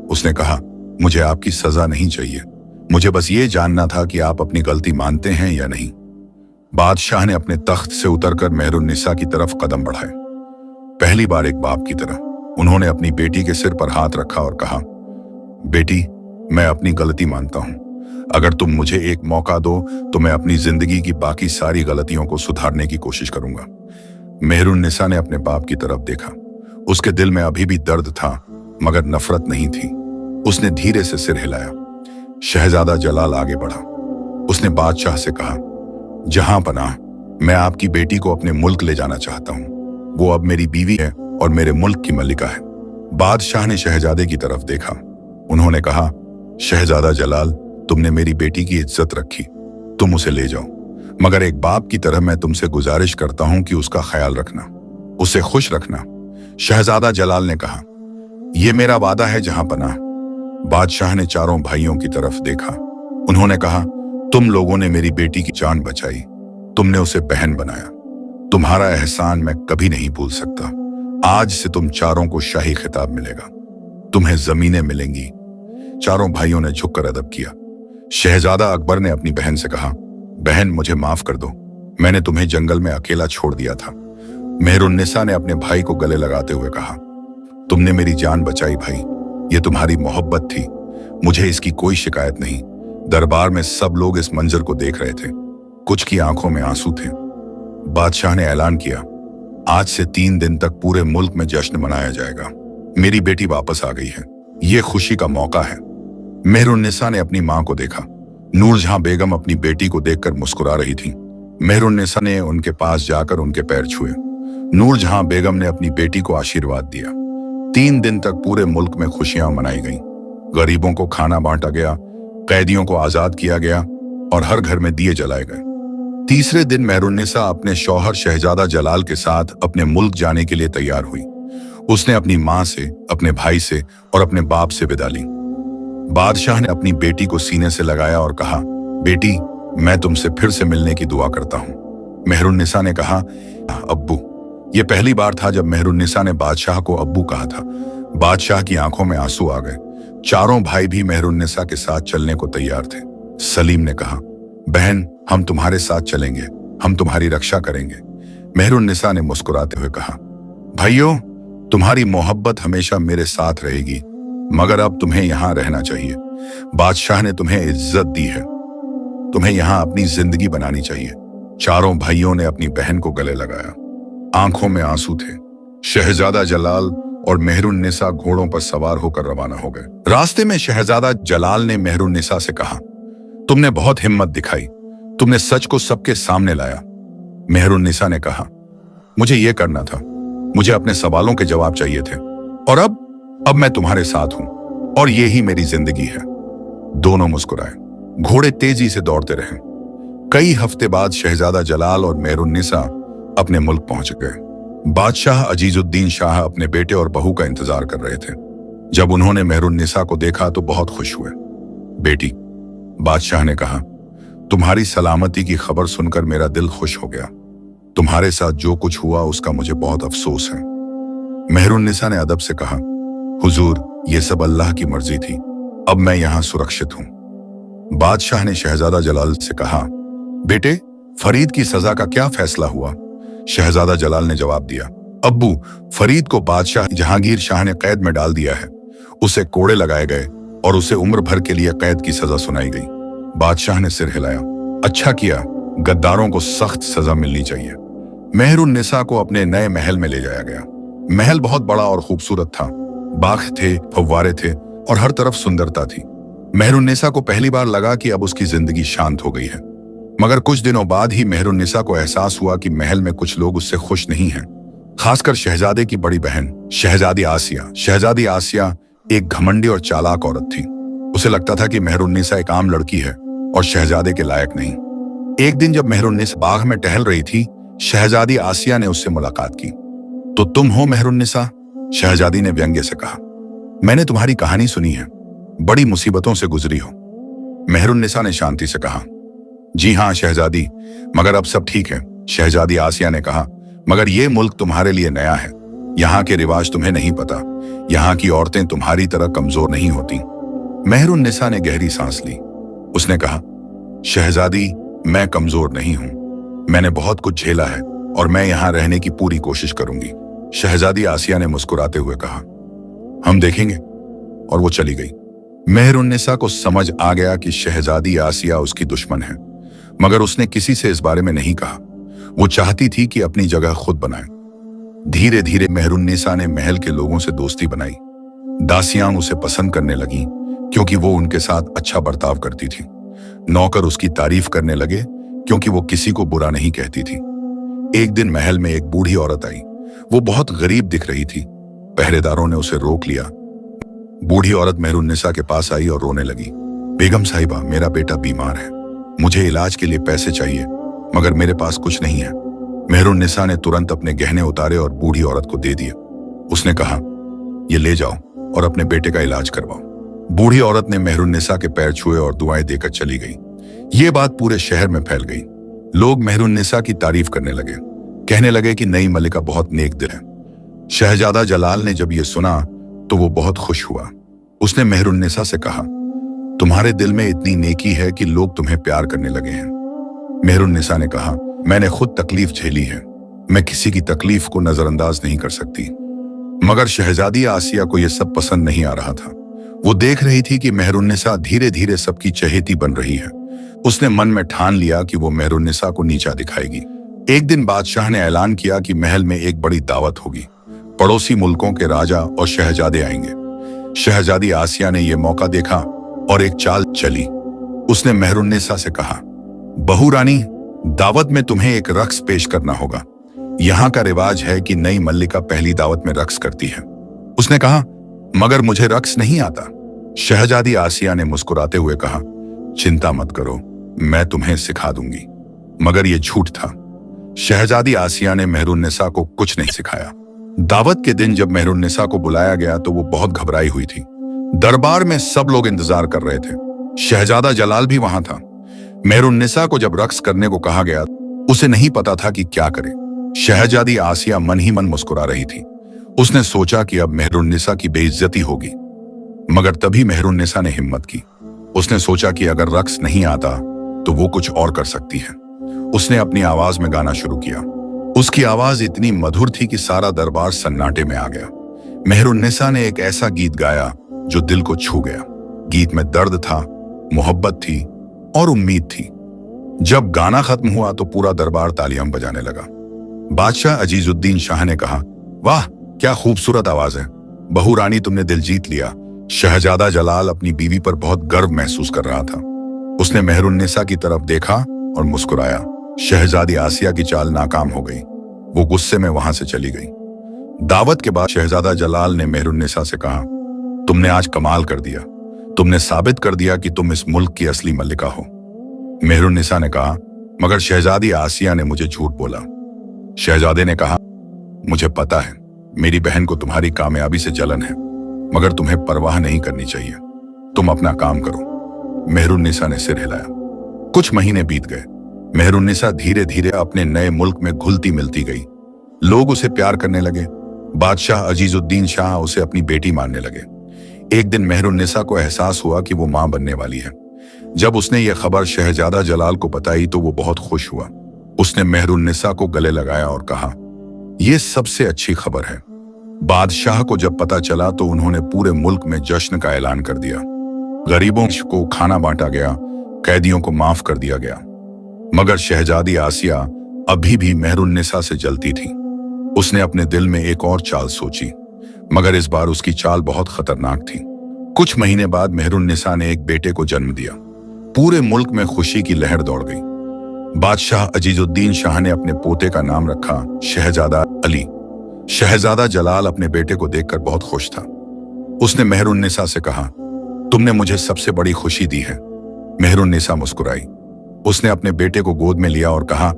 उसने कहा, मुझे आपकी सजा नहीं चाहिए। मुझे बस ये जानना था कि आप अपनी गलती मानते हैं या नहीं। बादशाह ने अपने तख्त से उतरकर मेहरुन्निसा की तरफ कदम बढ़ाए। पहली बार एक बाप की तरह उन्होंने अपनी बेटी के सिर पर हाथ रखा और कहा, बेटी, मैं अपनी गलती मानता हूं। अगर तुम मुझे एक मौका दो तो मैं अपनी जिंदगी की बाकी सारी गलतियों को सुधारने की कोशिश करूंगा। मेहरुन्निसा ने अपने बाप की तरफ देखा। उसके दिल में अभी भी दर्द था, मगर नफरत नहीं थी। उसने धीरे से सिर हिलाया। शहजादा जलाल आगे बढ़ा। उसने बादशाह से कहा, जहां पनाह, मैं आपकी बेटी को अपने मुल्क ले जाना चाहता हूं। वो अब मेरी बीवी है और मेरे मुल्क की मलिका है। बादशाह ने शहजादे की तरफ देखा। उन्होंने कहा, शहजादा जलाल, तुमने मेरी बेटी की इज्जत रखी, तुम उसे ले जाओ। मगर एक बाप की तरह मैं तुमसे गुजारिश करता हूं कि उसका ख्याल रखना, उसे खुश रखना। शहजादा जलाल ने कहा, यह मेरा वादा है जहां पनाह। बादशाह ने चारों भाइयों की तरफ देखा। उन्होंने कहा, तुम लोगों ने मेरी बेटी की जान बचाई, तुमने उसे बहन बनाया। तुम्हारा एहसान मैं कभी नहीं भूल सकता। आज से तुम चारों को शाही खिताब मिलेगा, तुम्हें जमीनें मिलेंगी। चारों भाइयों ने झुककर अदब किया। शहजादा अकबर ने अपनी बहन से कहा, बहन, मुझे माफ कर दो, मैंने तुम्हें जंगल में अकेला छोड़ दिया था। मेहरुन्निसा ने अपने भाई को गले लगाते हुए कहा, तुमने मेरी जान बचाई भाई, ये तुम्हारी मोहब्बत थी, मुझे इसकी कोई शिकायत नहीं। दरबार में सब लोग इस मंजर को देख रहे थे। कुछ की आंखों में आंसू थे। बादशाह ने ऐलान किया, आज से 3 दिन तक पूरे मुल्क में जश्न मनाया जाएगा। मेरी बेटी वापस आ गई है, ये खुशी का मौका है। मेहरुन्निसा ने अपनी मां को देखा। नूरजहां बेगम अपनी बेटी को देखकर मुस्कुरा रही थी। मेहरुन्निसा ने उनके पास जाकर उनके पैर छुए। नूरजहां बेगम ने अपनी बेटी को आशीर्वाद दिया। 3 दिन तक पूरे मुल्क में खुशियां मनाई गईं। गरीबों को खाना बांटा गया, कैदियों को आजाद किया गया और हर घर में दिए जलाए गए। तीसरे दिन मेहरुन्निसा अपने शौहर शहजादा जलाल के साथ अपने मुल्क जाने के लिए तैयार हुई। उसने अपनी मां से, अपने भाई से और अपने बाप से विदा ली। बादशाह ने अपनी बेटी को सीने से लगाया और कहा, बेटी, मैं तुमसे फिर से मिलने की दुआ करता हूं। मेहरुन्निसा ने कहा, अब्बू। यह पहली बार था जब मेहरुन्निसा ने बादशाह को अब्बू कहा था। बादशाह की आंखों में आंसू आ गए। चारों भाई भी मेहरुन्निसा के साथ चलने को तैयार थे। सलीम ने कहा, बहन, हम तुम्हारे साथ चलेंगे, हम तुम्हारी रक्षा करेंगे। मेहरुन्निसा ने मुस्कुराते हुए कहा, भाइयों, तुम्हारी मोहब्बत हमेशा मेरे साथ रहेगी, मगर अब तुम्हें यहां रहना चाहिए। बादशाह ने तुम्हें इज्जत दी है, तुम्हें यहां अपनी जिंदगी बनानी चाहिए। चारों भाइयों ने अपनी बहन को गले लगाया। आंखों में आंसू थे। शहजादा जलाल और मेहरुन्निसा घोड़ों पर सवार होकर रवाना हो गए। रास्ते में शहजादा जलाल ने मेहरुन्निसा से कहा, तुमने बहुत हिम्मत दिखाई, तुमने सच को सबके सामने लाया। मेहरुन्निसा ने कहा, मुझे यह करना था, मुझे अपने सवालों के जवाब चाहिए थे, और अब मैं तुम्हारे साथ हूं और ये ही मेरी जिंदगी है। दोनों मुस्कुराए। घोड़े तेजी से दौड़ते रहे। कई हफ्ते बाद शहजादा जलाल और मेहरुन्निसा अपने मुल्क पहुंच गए। बादशाह अजीजुद्दीन शाह अपने बेटे और बहू का इंतजार कर रहे थे। जब उन्होंने मेहरुन्निसा को देखा तो बहुत खुश हुए। बेटी, बादशाह ने कहा, तुम्हारी सलामती की खबर सुनकर मेरा दिल खुश हो गया। तुम्हारे साथ जो कुछ हुआ उसका मुझे बहुत अफसोस है। मेहरुन्निसा ने अदब से कहा, हुजूर, ये सब अल्लाह की मर्जी थी, अब मैं यहां सुरक्षित हूं। बादशाह ने शहजादा जलाल से कहा, बेटे, फरीद की सजा का क्या फैसला हुआ? शहजादा जलाल ने जवाब दिया, अब्बू, फरीद को बादशाह जहांगीर शाह ने कैद में डाल दिया है। उसे कोड़े लगाए गए और उसे उम्र भर के लिए कैद की सजा सुनाई गई। बादशाह ने सिर हिलाया, अच्छा किया, गद्दारों को सख्त सजा मिलनी चाहिए। मेहरुन्निसा को अपने नए महल में ले जाया गया। महल बहुत बड़ा और खूबसूरत था। बाग थे, फव्वारे थे और हर तरफ सुंदरता थी। मेहरुन्निसा को पहली बार लगा कि अब उसकी जिंदगी शांत हो गई है। मगर कुछ दिनों बाद ही मेहरुन्निसा को एहसास हुआ कि महल में कुछ लोग उससे खुश नहीं हैं, खासकर शहजादे की बड़ी बहन शहजादी आसिया। शहजादी आसिया एक घमंडी और चालाक औरत थी। उसे लगता था कि मेहरुन्निसा एक आम लड़की है और शहजादे के लायक नहीं। एक दिन जब मेहरुन्निसा बाग में टहल रही थी, शहजादी आसिया ने उससे मुलाकात की। तो तुम हो मेहरुन्निसा? शहजादी ने व्यंग्य से कहा, मैंने तुम्हारी कहानी सुनी है, बड़ी मुसीबतों से गुजरी हो। मेहरुन्निसा ने शांति से कहा, जी हाँ शहजादी, मगर अब सब ठीक है। शहजादी आसिया ने कहा, मगर ये मुल्क तुम्हारे लिए नया है, यहाँ के रिवाज तुम्हें नहीं पता, यहाँ की औरतें तुम्हारी तरह कमजोर नहीं होती। मेहरुन्निसा ने गहरी सांस ली। उसने कहा, शहजादी, मैं कमजोर नहीं हूं, मैंने बहुत कुछ झेला है और मैं यहाँ रहने की पूरी कोशिश करूंगी। शहजादी आसिया ने मुस्कुराते हुए कहा, हम देखेंगे, और वो चली गई। मेहरुन्निसा को समझ आ गया कि शहजादी आसिया उसकी दुश्मन है, मगर उसने किसी से इस बारे में नहीं कहा। वो चाहती थी कि अपनी जगह खुद बनाए। धीरे धीरे मेहरुन्निसा ने महल के लोगों से दोस्ती बनाई। दासियां उसे पसंद करने लगीं क्योंकि वो उनके साथ अच्छा बर्ताव करती थी। नौकर उसकी तारीफ करने लगे क्योंकि वो किसी को बुरा नहीं कहती थी। एक दिन महल में एक बूढ़ी औरत आई। वो बहुत गरीब दिख रही थी। पहरेदारों ने उसे रोक लिया। बूढ़ी औरत मेहरुन्निसा के पास आई और रोने लगी, बेगम साहिबा, मेरा बेटा बीमार है, मुझे इलाज के लिए पैसे चाहिए, मगर मेरे पास कुछ नहीं है। मेहरुन्निसा ने तुरंत अपने गहने उतारे और बूढ़ी औरत को दे दिए। उसने कहा, ये ले जाओ और अपने बेटे का इलाज करवाओ। बूढ़ी औरत ने मेहरुन्निसा के पैर छुए और दुआएं देकर चली गई। ये बात पूरे शहर में फैल गई। लोग मेहरुन्निसा की तारीफ करने लगे, कहने लगे कि नई मलिका बहुत नेक दिल है। शहजादा जलाल ने जब ये सुना तो वो बहुत खुश हुआ। उसने मेहरुन्निसा से कहा, तुम्हारे दिल में इतनी नेकी है कि लोग तुम्हें प्यार करने लगे हैं। मेहरुन्निसा ने कहा, मैंने खुद तकलीफ झेली है, मैं किसी की तकलीफ को नजरअंदाज नहीं कर सकती। मगर शहजादी आसिया को यह सब पसंद नहीं आ रहा था। वो देख रही थी कि मेहरुन्निसा धीरे धीरे सबकी चहेती बन रही है। उसने मन में ठान लिया कि वो मेहरुन्निसा को नीचा दिखाएगी। एक दिन बादशाह ने ऐलान किया कि महल में एक बड़ी दावत होगी। पड़ोसी मुल्कों के राजा और शहजादे आएंगे। शहजादी आसिया ने यह मौका देखा और एक चाल चली। उसने मेहरुन्निसा से कहा, बहू रानी, दावत में तुम्हें एक रक्स पेश करना होगा। यहाँ का रिवाज है कि नई मल्लिका पहली दावत में रक्स करती है। उसने कहा, मगर मुझे रक्स नहीं आता। शहजादी आसिया ने मुस्कुराते हुए कहा, चिंता मत करो, मैं तुम्हें सिखा दूंगी। मगर यह झूठ था। शहजादी आसिया ने मेहरुन्निसा को कुछ नहीं सिखाया। दावत के दिन जब मेहरुन्निसा को बुलाया गया तो वो बहुत घबराई हुई थी। दरबार में सब लोग इंतजार कर रहे थे। शहजादा जलाल भी वहां था। मेहरुन्निसा को जब रक्स करने को कहा गया, उसे नहीं पता था कि क्या करे। शहजादी आसिया मन ही मन मुस्कुरा रही थी। उसने सोचा कि अब मेहरुन्निसा की बेइज्जती होगी। मगर तभी मेहरुन्निसा ने हिम्मत की। उसने सोचा कि अगर रक्स नहीं आता तो वो कुछ और कर सकती है। उसने अपनी आवाज में गाना शुरू किया। उसकी आवाज इतनी मधुर थी कि सारा दरबार सन्नाटे में आ गया। मेहरुन्निसा ने एक ऐसा गीत गाया जो दिल को छू गया। गीत में दर्द था, मोहब्बत थी और उम्मीद थी। जब गाना खत्म हुआ तो पूरा दरबार तालियां बजाने लगा। बादशाह अजीजुद्दीन शाह ने कहा, वाह क्या खूबसूरत आवाज है, बहू रानी तुमने दिल जीत लिया। शहजादा जलाल अपनी बीवी पर बहुत गर्व महसूस कर रहा था। उसने मेहरुन्निसा की तरफ देखा और मुस्कुराया। शहजादी आसिया की चाल नाकाम हो गई। वो गुस्से में वहां से चली गई। दावत के बाद शहजादा जलाल ने मेहरुन्निसा से कहा, तुमने आज कमाल कर दिया, तुमने साबित कर दिया कि तुम इस मुल्क की असली मल्लिका हो। मेहरुन्निसा ने कहा, मगर शहजादी आसिया ने मुझे झूठ बोला। शहजादे ने कहा, मुझे पता है, मेरी बहन को तुम्हारी कामयाबी से जलन है। मगर तुम्हें परवाह नहीं करनी चाहिए। तुम अपना काम करो। मेहरुन्निसा ने सिर हिलाया। कुछ महीने बीत गए। मेहरुन्निसा धीरे धीरे अपने नए मुल्क में घुलती मिलती गई। लोग उसे प्यार करने लगे। बादशाह अजीजुद्दीन शाह उसे अपनी बेटी मानने लगे। एक दिन मेहरुन्निसा को एहसास हुआ कि वो मां बनने वाली है। जब उसने ये खबर शहजादा जलाल को बताई तो वो बहुत खुश हुआ। उसने मेहरुन्निसा को गले लगाया और कहा, यह सबसे अच्छी खबर है। बादशाह को जब पता चला तो उन्होंने पूरे मुल्क में जश्न का ऐलान कर दिया। गरीबों को खाना बांटा गया, कैदियों को माफ कर दिया गया। मगर शहजादी आसिया अभी भी मेहरुन्निसा से जलती थी। उसने अपने दिल में एक और चाल सोची, मगर इस बार उसकी चाल बहुत खतरनाक थी। कुछ महीने बाद मेहरुन्निसा ने एक बेटे को जन्म दिया। पूरे मुल्क में खुशी की लहर दौड़ गई। बादशाह अजीजुद्दीन शाह ने अपने पोते का नाम रखा शहजादा अली। शहजादा जलाल अपने बेटे को देखकर बहुत खुश था। उसने मेहरुन्निसा से कहा, तुमने मुझे सबसे बड़ी खुशी दी है। मेहरुन्निसा मुस्कुराई। उसने अपने बेटे को गोद में लिया और कहा,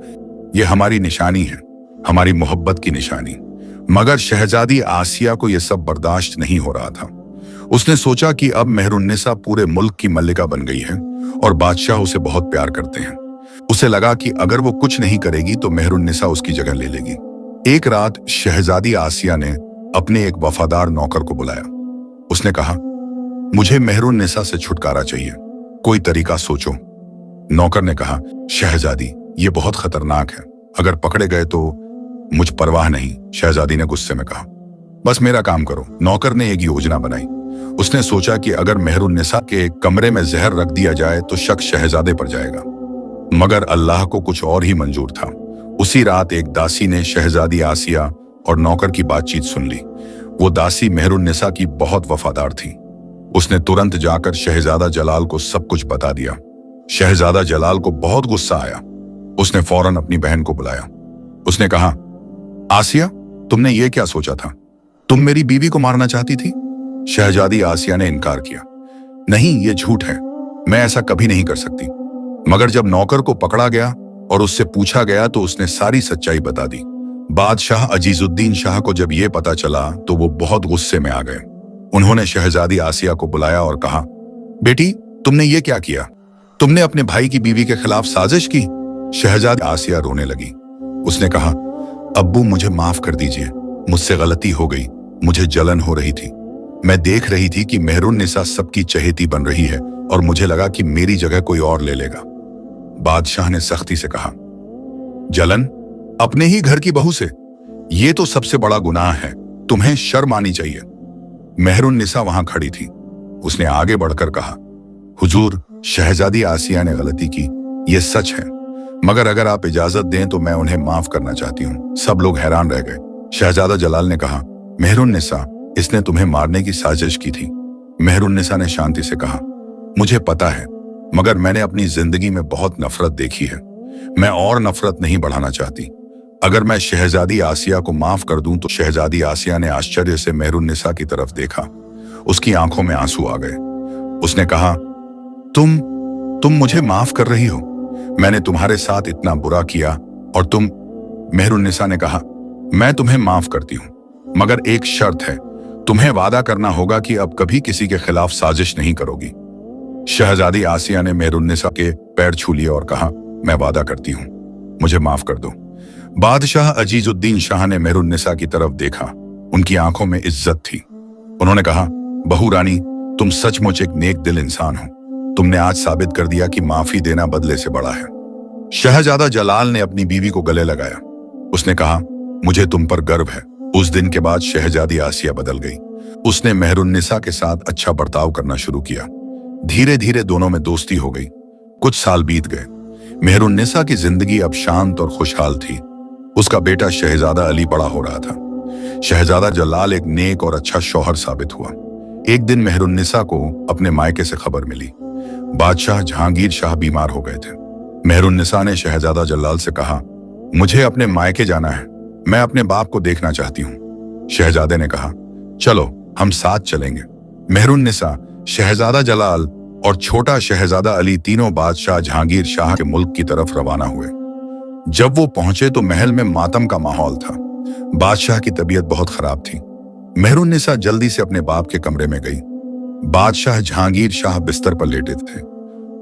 यह हमारी निशानी है, हमारी मोहब्बत की निशानी। मगर शहजादी आसिया को यह सब बर्दाश्त नहीं हो रहा था। उसने सोचा कि अब मेहरुन्निसा पूरे मुल्क की मल्लिका बन गई है और बादशाह उसे बहुत प्यार करते हैं। उसे लगा कि अगर वो कुछ नहीं करेगी तो मेहरुन्निसा उसकी जगह ले लेगी। एक रात शहजादी आसिया ने अपने एक वफादार नौकर को बुलाया। उसने कहा, मुझे मेहरुन्निसा से छुटकारा चाहिए, कोई तरीका सोचो। नौकर ने कहा, शहजादी ये बहुत खतरनाक है, अगर पकड़े गए तो। मुझ परवाह नहीं, शहजादी ने गुस्से में कहा, बस मेरा काम करो। नौकर ने एक योजना बनाई। उसने सोचा कि अगर मेहरुन्निसा के कमरे में जहर रख दिया जाए तो शक शहजादे पर जाएगा। मगर अल्लाह को कुछ और ही मंजूर था। उसी रात एक दासी ने शहजादी आसिया और नौकर की बातचीत सुन ली। वो दासी मेहरुन्निसा की बहुत वफादार थी। उसने तुरंत जाकर शहजादा जलाल को सब कुछ बता दिया। शहजादा जलाल को बहुत गुस्सा आया। उसने फौरन अपनी बहन को बुलाया। उसने कहा, आसिया, तुमने ये क्या सोचा था? तुम मेरी बीवी को मारना चाहती थी? शहजादी आसिया ने इनकार किया। नहीं, ये झूठ है, मैं ऐसा कभी नहीं कर सकती। मगर जब नौकर को पकड़ा गया और उससे पूछा गया तो उसने सारी सच्चाई बता दी। बादशाह अजीजुद्दीन शाह को जब यह पता चला तो वो बहुत गुस्से में आ गए। उन्होंने शहजादी आसिया को बुलाया और कहा, बेटी, तुमने ये क्या किया? तुमने अपने भाई की बीवी के खिलाफ साजिश की। शहजादी आसिया रोने लगी। उसने कहा, अब्बू मुझे माफ कर दीजिए, मुझसे गलती हो गई, मुझे जलन हो रही थी। मैं देख रही थी कि मेहरुन्निसा सबकी चहेती बन रही है और मुझे लगा कि मेरी जगह कोई और ले लेगा। बादशाह ने सख्ती से कहा, जलन? अपने ही घर की बहू से? यह तो सबसे बड़ा गुनाह है, तुम्हें शर्म आनी चाहिए। मेहरुन्निसा वहां खड़ी थी। उसने आगे बढ़कर कहा, हुजूर, शहजादी आसिया ने गलती की, यह सच है, मगर अगर आप इजाजत दें तो मैं उन्हें माफ करना चाहती हूं। सब लोग हैरान रह गए। शहजादा जलाल ने कहा, मेहरुन्निसा, इसने तुम्हें मारने की साजिश की थी। मेहरुन्निसा ने शांति से कहा, मुझे पता है, मगर मैंने अपनी जिंदगी में बहुत नफरत देखी है। मैं और नफरत नहीं बढ़ाना चाहती। अगर मैं शहजादी आसिया को माफ कर दूं तो। शहजादी आसिया ने आश्चर्य से मेहरुन्निसा की तरफ देखा। उसकी आंखों में आंसू आ गए। उसने कहा, तुम मुझे माफ कर रही हो? मैंने तुम्हारे साथ इतना बुरा किया और तुम? मेहरुन्निसा ने कहा, मैं तुम्हें माफ करती हूं, मगर एक शर्त है, तुम्हें वादा करना होगा कि अब कभी किसी के खिलाफ साजिश नहीं करोगी। शहजादी आसिया ने मेहरुन्निसा के पैर छू लिए और कहा, मैं वादा करती हूं, मुझे माफ कर दो। बादशाह अजीजुद्दीन शाह ने मेहरुन्निसा की तरफ देखा। उनकी आंखों में इज्जत थी। उन्होंने कहा, बहू रानी, तुम सचमुच एक नेक दिल इंसान हो। तुमने आज साबित कर दिया कि माफी देना बदले से बड़ा है। शहजादा जलाल ने अपनी बीवी को गले लगाया। उसने कहा, मुझे तुम पर गर्व है। उस दिन के बाद शहजादी आसिया बदल गई। उसने मेहरुन्निसा के साथ अच्छा बर्ताव करना शुरू किया। धीरे धीरे दोनों में दोस्ती हो गई। कुछ साल बीत गए। मेहरुन्निसा की जिंदगी अब शांत और खुशहाल थी। उसका बेटा शहजादा अली बड़ा हो रहा था। शहजादा जलाल एक नेक और अच्छा शौहर साबित हुआ। एक दिन मेहरुन्निसा को अपने मायके से खबर मिली, बादशाह जहांगीर शाह बीमार हो गए थे। मेहरुन्निसा ने शहजादा जलाल से कहा, मुझे अपने मायके जाना है, मैं अपने बाप को देखना चाहती हूँ। शहजादे ने कहा, चलो हम साथ चलेंगे। मेहरुन्निसा, शहजादा जलाल और छोटा शहजादा अली तीनों बादशाह जहांगीर शाह के मुल्क की तरफ रवाना हुए। जब वो पहुंचे तो महल में मातम का माहौल था। बादशाह की तबीयत बहुत खराब थी। मेहरुन्निसा जल्दी से अपने बाप के कमरे में गई। बादशाह जहांगीर शाह बिस्तर पर लेटे थे।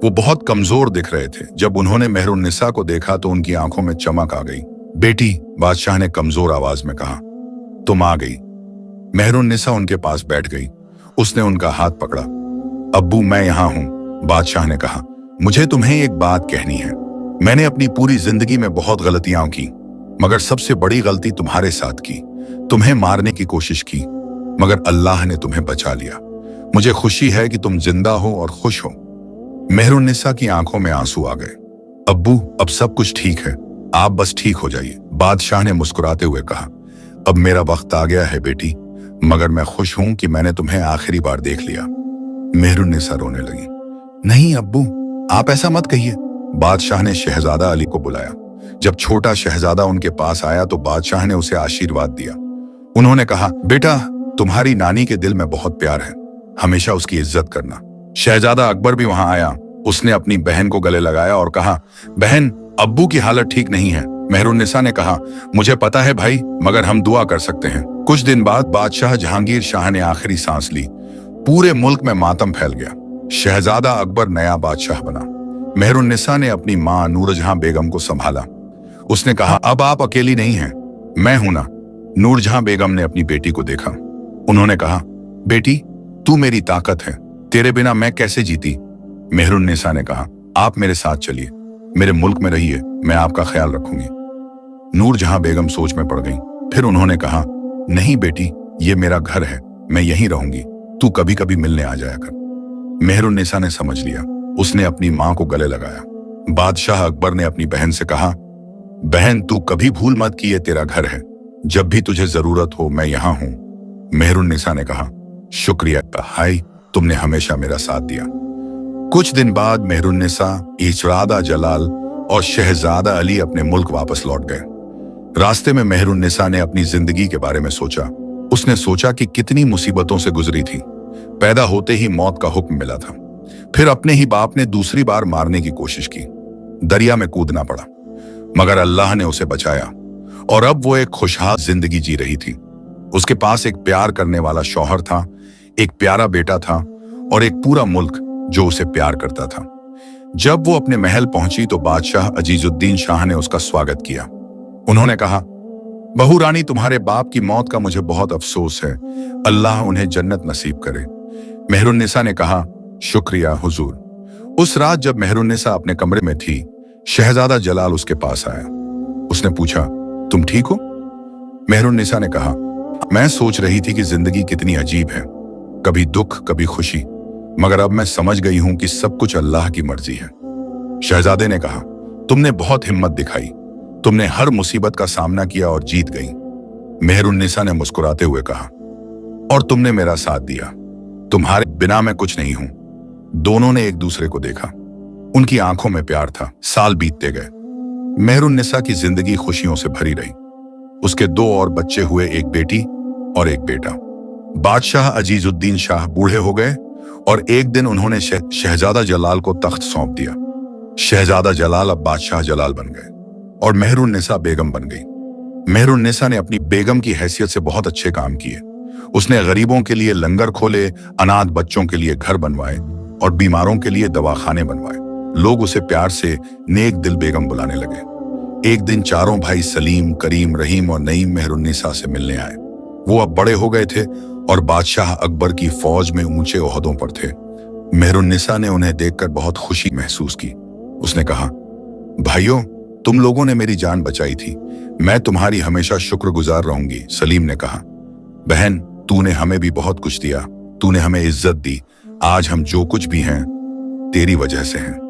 वो बहुत कमजोर दिख रहे थे। जब उन्होंने मेहरुन्निसा को देखा तो उनकी आंखों में चमक आ गई। बेटी, बादशाह ने कमजोर आवाज में कहा, तुम आ गई। मेहरुन्निसा उनके पास बैठ गई। उसने उनका हाथ पकड़ा। अब्बू, मैं यहां हूं, बादशाह ने कहा। मुझे तुम्हें एक बात कहनी है। मैंने अपनी पूरी जिंदगी में बहुत गलतियां की, मगर सबसे बड़ी गलती तुम्हारे साथ की। तुम्हें मारने की कोशिश की, मगर अल्लाह ने तुम्हें बचा लिया। मुझे खुशी है कि तुम जिंदा हो और खुश हो। मेहरुन्निसा की आंखों में आंसू आ गए। अब्बू, अब सब कुछ ठीक है, आप बस ठीक हो जाइए, बादशाह ने मुस्कुराते हुए कहा। अब मेरा वक्त आ गया है बेटी, मगर मैं खुश हूं कि मैंने तुम्हें आखिरी बार देख लिया। मेहरुन्निसा रोने लगी। नहीं अब्बू, आप ऐसा मत कहिए। बादशाह ने शहजादा अली को बुलाया। जब छोटा शहजादा उनके पास आया तो बादशाह ने उसे आशीर्वाद दिया। उन्होंने कहा, बेटा, तुम्हारी नानी के दिल में बहुत प्यार है, हमेशा उसकी इज्जत करना। शहजादा अकबर भी वहां आया। उसने अपनी बहन को गले लगाया और कहा, बहन, अब्बू की हालत ठीक नहीं है। मेहरुन्निसा ने कहा, मुझे पता है भाई, मगर हम दुआ कर सकते हैं। कुछ दिन बाद बादशाह जहांगीर शाह ने आखिरी सांस ली। पूरे मुल्क में मातम फैल गया। शहजादा अकबर नया बादशाह बना। मेहरुन्निसा ने अपनी मां नूरजहां बेगम को संभाला। उसने कहा, अब आप अकेली नहीं हैं, मैं हूं ना। नूरजहां बेगम ने अपनी बेटी को देखा। उन्होंने कहा, बेटी, तू मेरी ताकत है, तेरे बिना मैं कैसे जीती। मेहरुन्निसा ने कहा, आप मेरे साथ चलिए, मेरे मुल्क में रहिए, मैं आपका ख्याल रखूंगी। नूरजहां बेगम सोच में पड़ गई। फिर उन्होंने कहा, नहीं बेटी, ये मेरा घर है, मैं यहीं रहूंगी, तू कभी कभी मिलने आ जाया कर। मेहरुन्निसा ने समझ लिया। उसने अपनी मां को गले लगाया। बादशाह अकबर ने अपनी बहन से कहा, बहन, तू कभी भूल मत कि ये तेरा घर है, जब भी तुझे जरूरत हो मैं यहां हूं। मेहरुन्निसा ने कहा, शुक्रिया भाई, तुमने हमेशा मेरा साथ दिया। कुछ दिन बाद मेहरुन्निसा, इशरादा जलाल और शहजादा अली अपने मुल्क वापस लौट गए। रास्ते में मेहरुन्निसा ने अपनी जिंदगी के बारे में सोचा। उसने सोचा कि कितनी मुसीबतों से गुजरी थी। पैदा होते ही मौत का हुक्म मिला था। फिर अपने ही बाप ने दूसरी बार मारने की कोशिश की। दरिया में कूदना पड़ा, मगर अल्लाह ने उसे बचाया और अब वो एक खुशहाल जिंदगी जी रही थी। उसके पास एक प्यार करने वाला शौहर था, एक प्यारा बेटा था और एक पूरा मुल्क जो उसे प्यार करता था। जब वो अपने महल पहुंची तो बादशाह अजीजुद्दीन शाह ने उसका स्वागत किया। उन्होंने कहा, बहू रानी, तुम्हारे बाप की मौत का मुझे बहुत अफसोस है, अल्लाह उन्हें जन्नत नसीब करे। मेहरुन्निसा ने कहा, शुक्रिया हुजूर। उस रात जब मेहरुन्निसा अपने कमरे में थी, शहजादा जलाल उसके पास आया। उसने पूछा, तुम ठीक हो? मेहरुन्निसा ने कहा, मैं सोच रही थी कि जिंदगी कितनी अजीब है, कभी दुख कभी खुशी, मगर अब मैं समझ गई हूं कि सब कुछ अल्लाह की मर्जी है। शहजादे ने कहा, तुमने बहुत हिम्मत दिखाई, तुमने हर मुसीबत का सामना किया और जीत गई। मेहरुन्निसा ने मुस्कुराते हुए कहा, और तुमने मेरा साथ दिया, तुम्हारे बिना मैं कुछ नहीं हूं। दोनों ने एक दूसरे को देखा। उनकी आंखों में प्यार था। साल बीतते गए। मेहरुन्निसा की जिंदगी खुशियों से भरी रही। उसके 2 और बच्चे हुए, एक बेटी और एक बेटा। बादशाह अजीजुद्दीन शाह बूढ़े हो गए और एक दिन उन्होंने शहजादा जलाल को तख्त सौंप दिया। शहजादा जलाल अब बादशाह जलाल बन गए और मेहरुन्निसा बेगम बन गई। मेहरुन्निसा ने अपनी बेगम की हैसियत से बहुत अच्छे काम किए। उसने गरीबों के लिए लंगर खोले, अनाथ बच्चों के लिए घर बनवाए और बीमारों के लिए दवाखाने बनवाए। लोग उसे प्यार से नेक दिल बेगम बुलाने लगे। एक दिन चारों भाई सलीम, करीम, रहीम और नईम मेहरुन्निसा से मिलने आए। वो अब बड़े हो गए थे और बादशाह अकबर की फौज में ऊंचे ओहदों पर थे। मेहरुन्निसा ने उन्हें देखकर बहुत खुशी महसूस की। उसने कहा, भाइयों, तुम लोगों ने मेरी जान बचाई थी, मैं तुम्हारी हमेशा शुक्रगुजार रहूंगी। सलीम ने कहा, बहन, तूने हमें भी बहुत कुछ दिया, तूने हमें इज्जत दी, आज हम जो कुछ भी हैं तेरी वजह से हैं।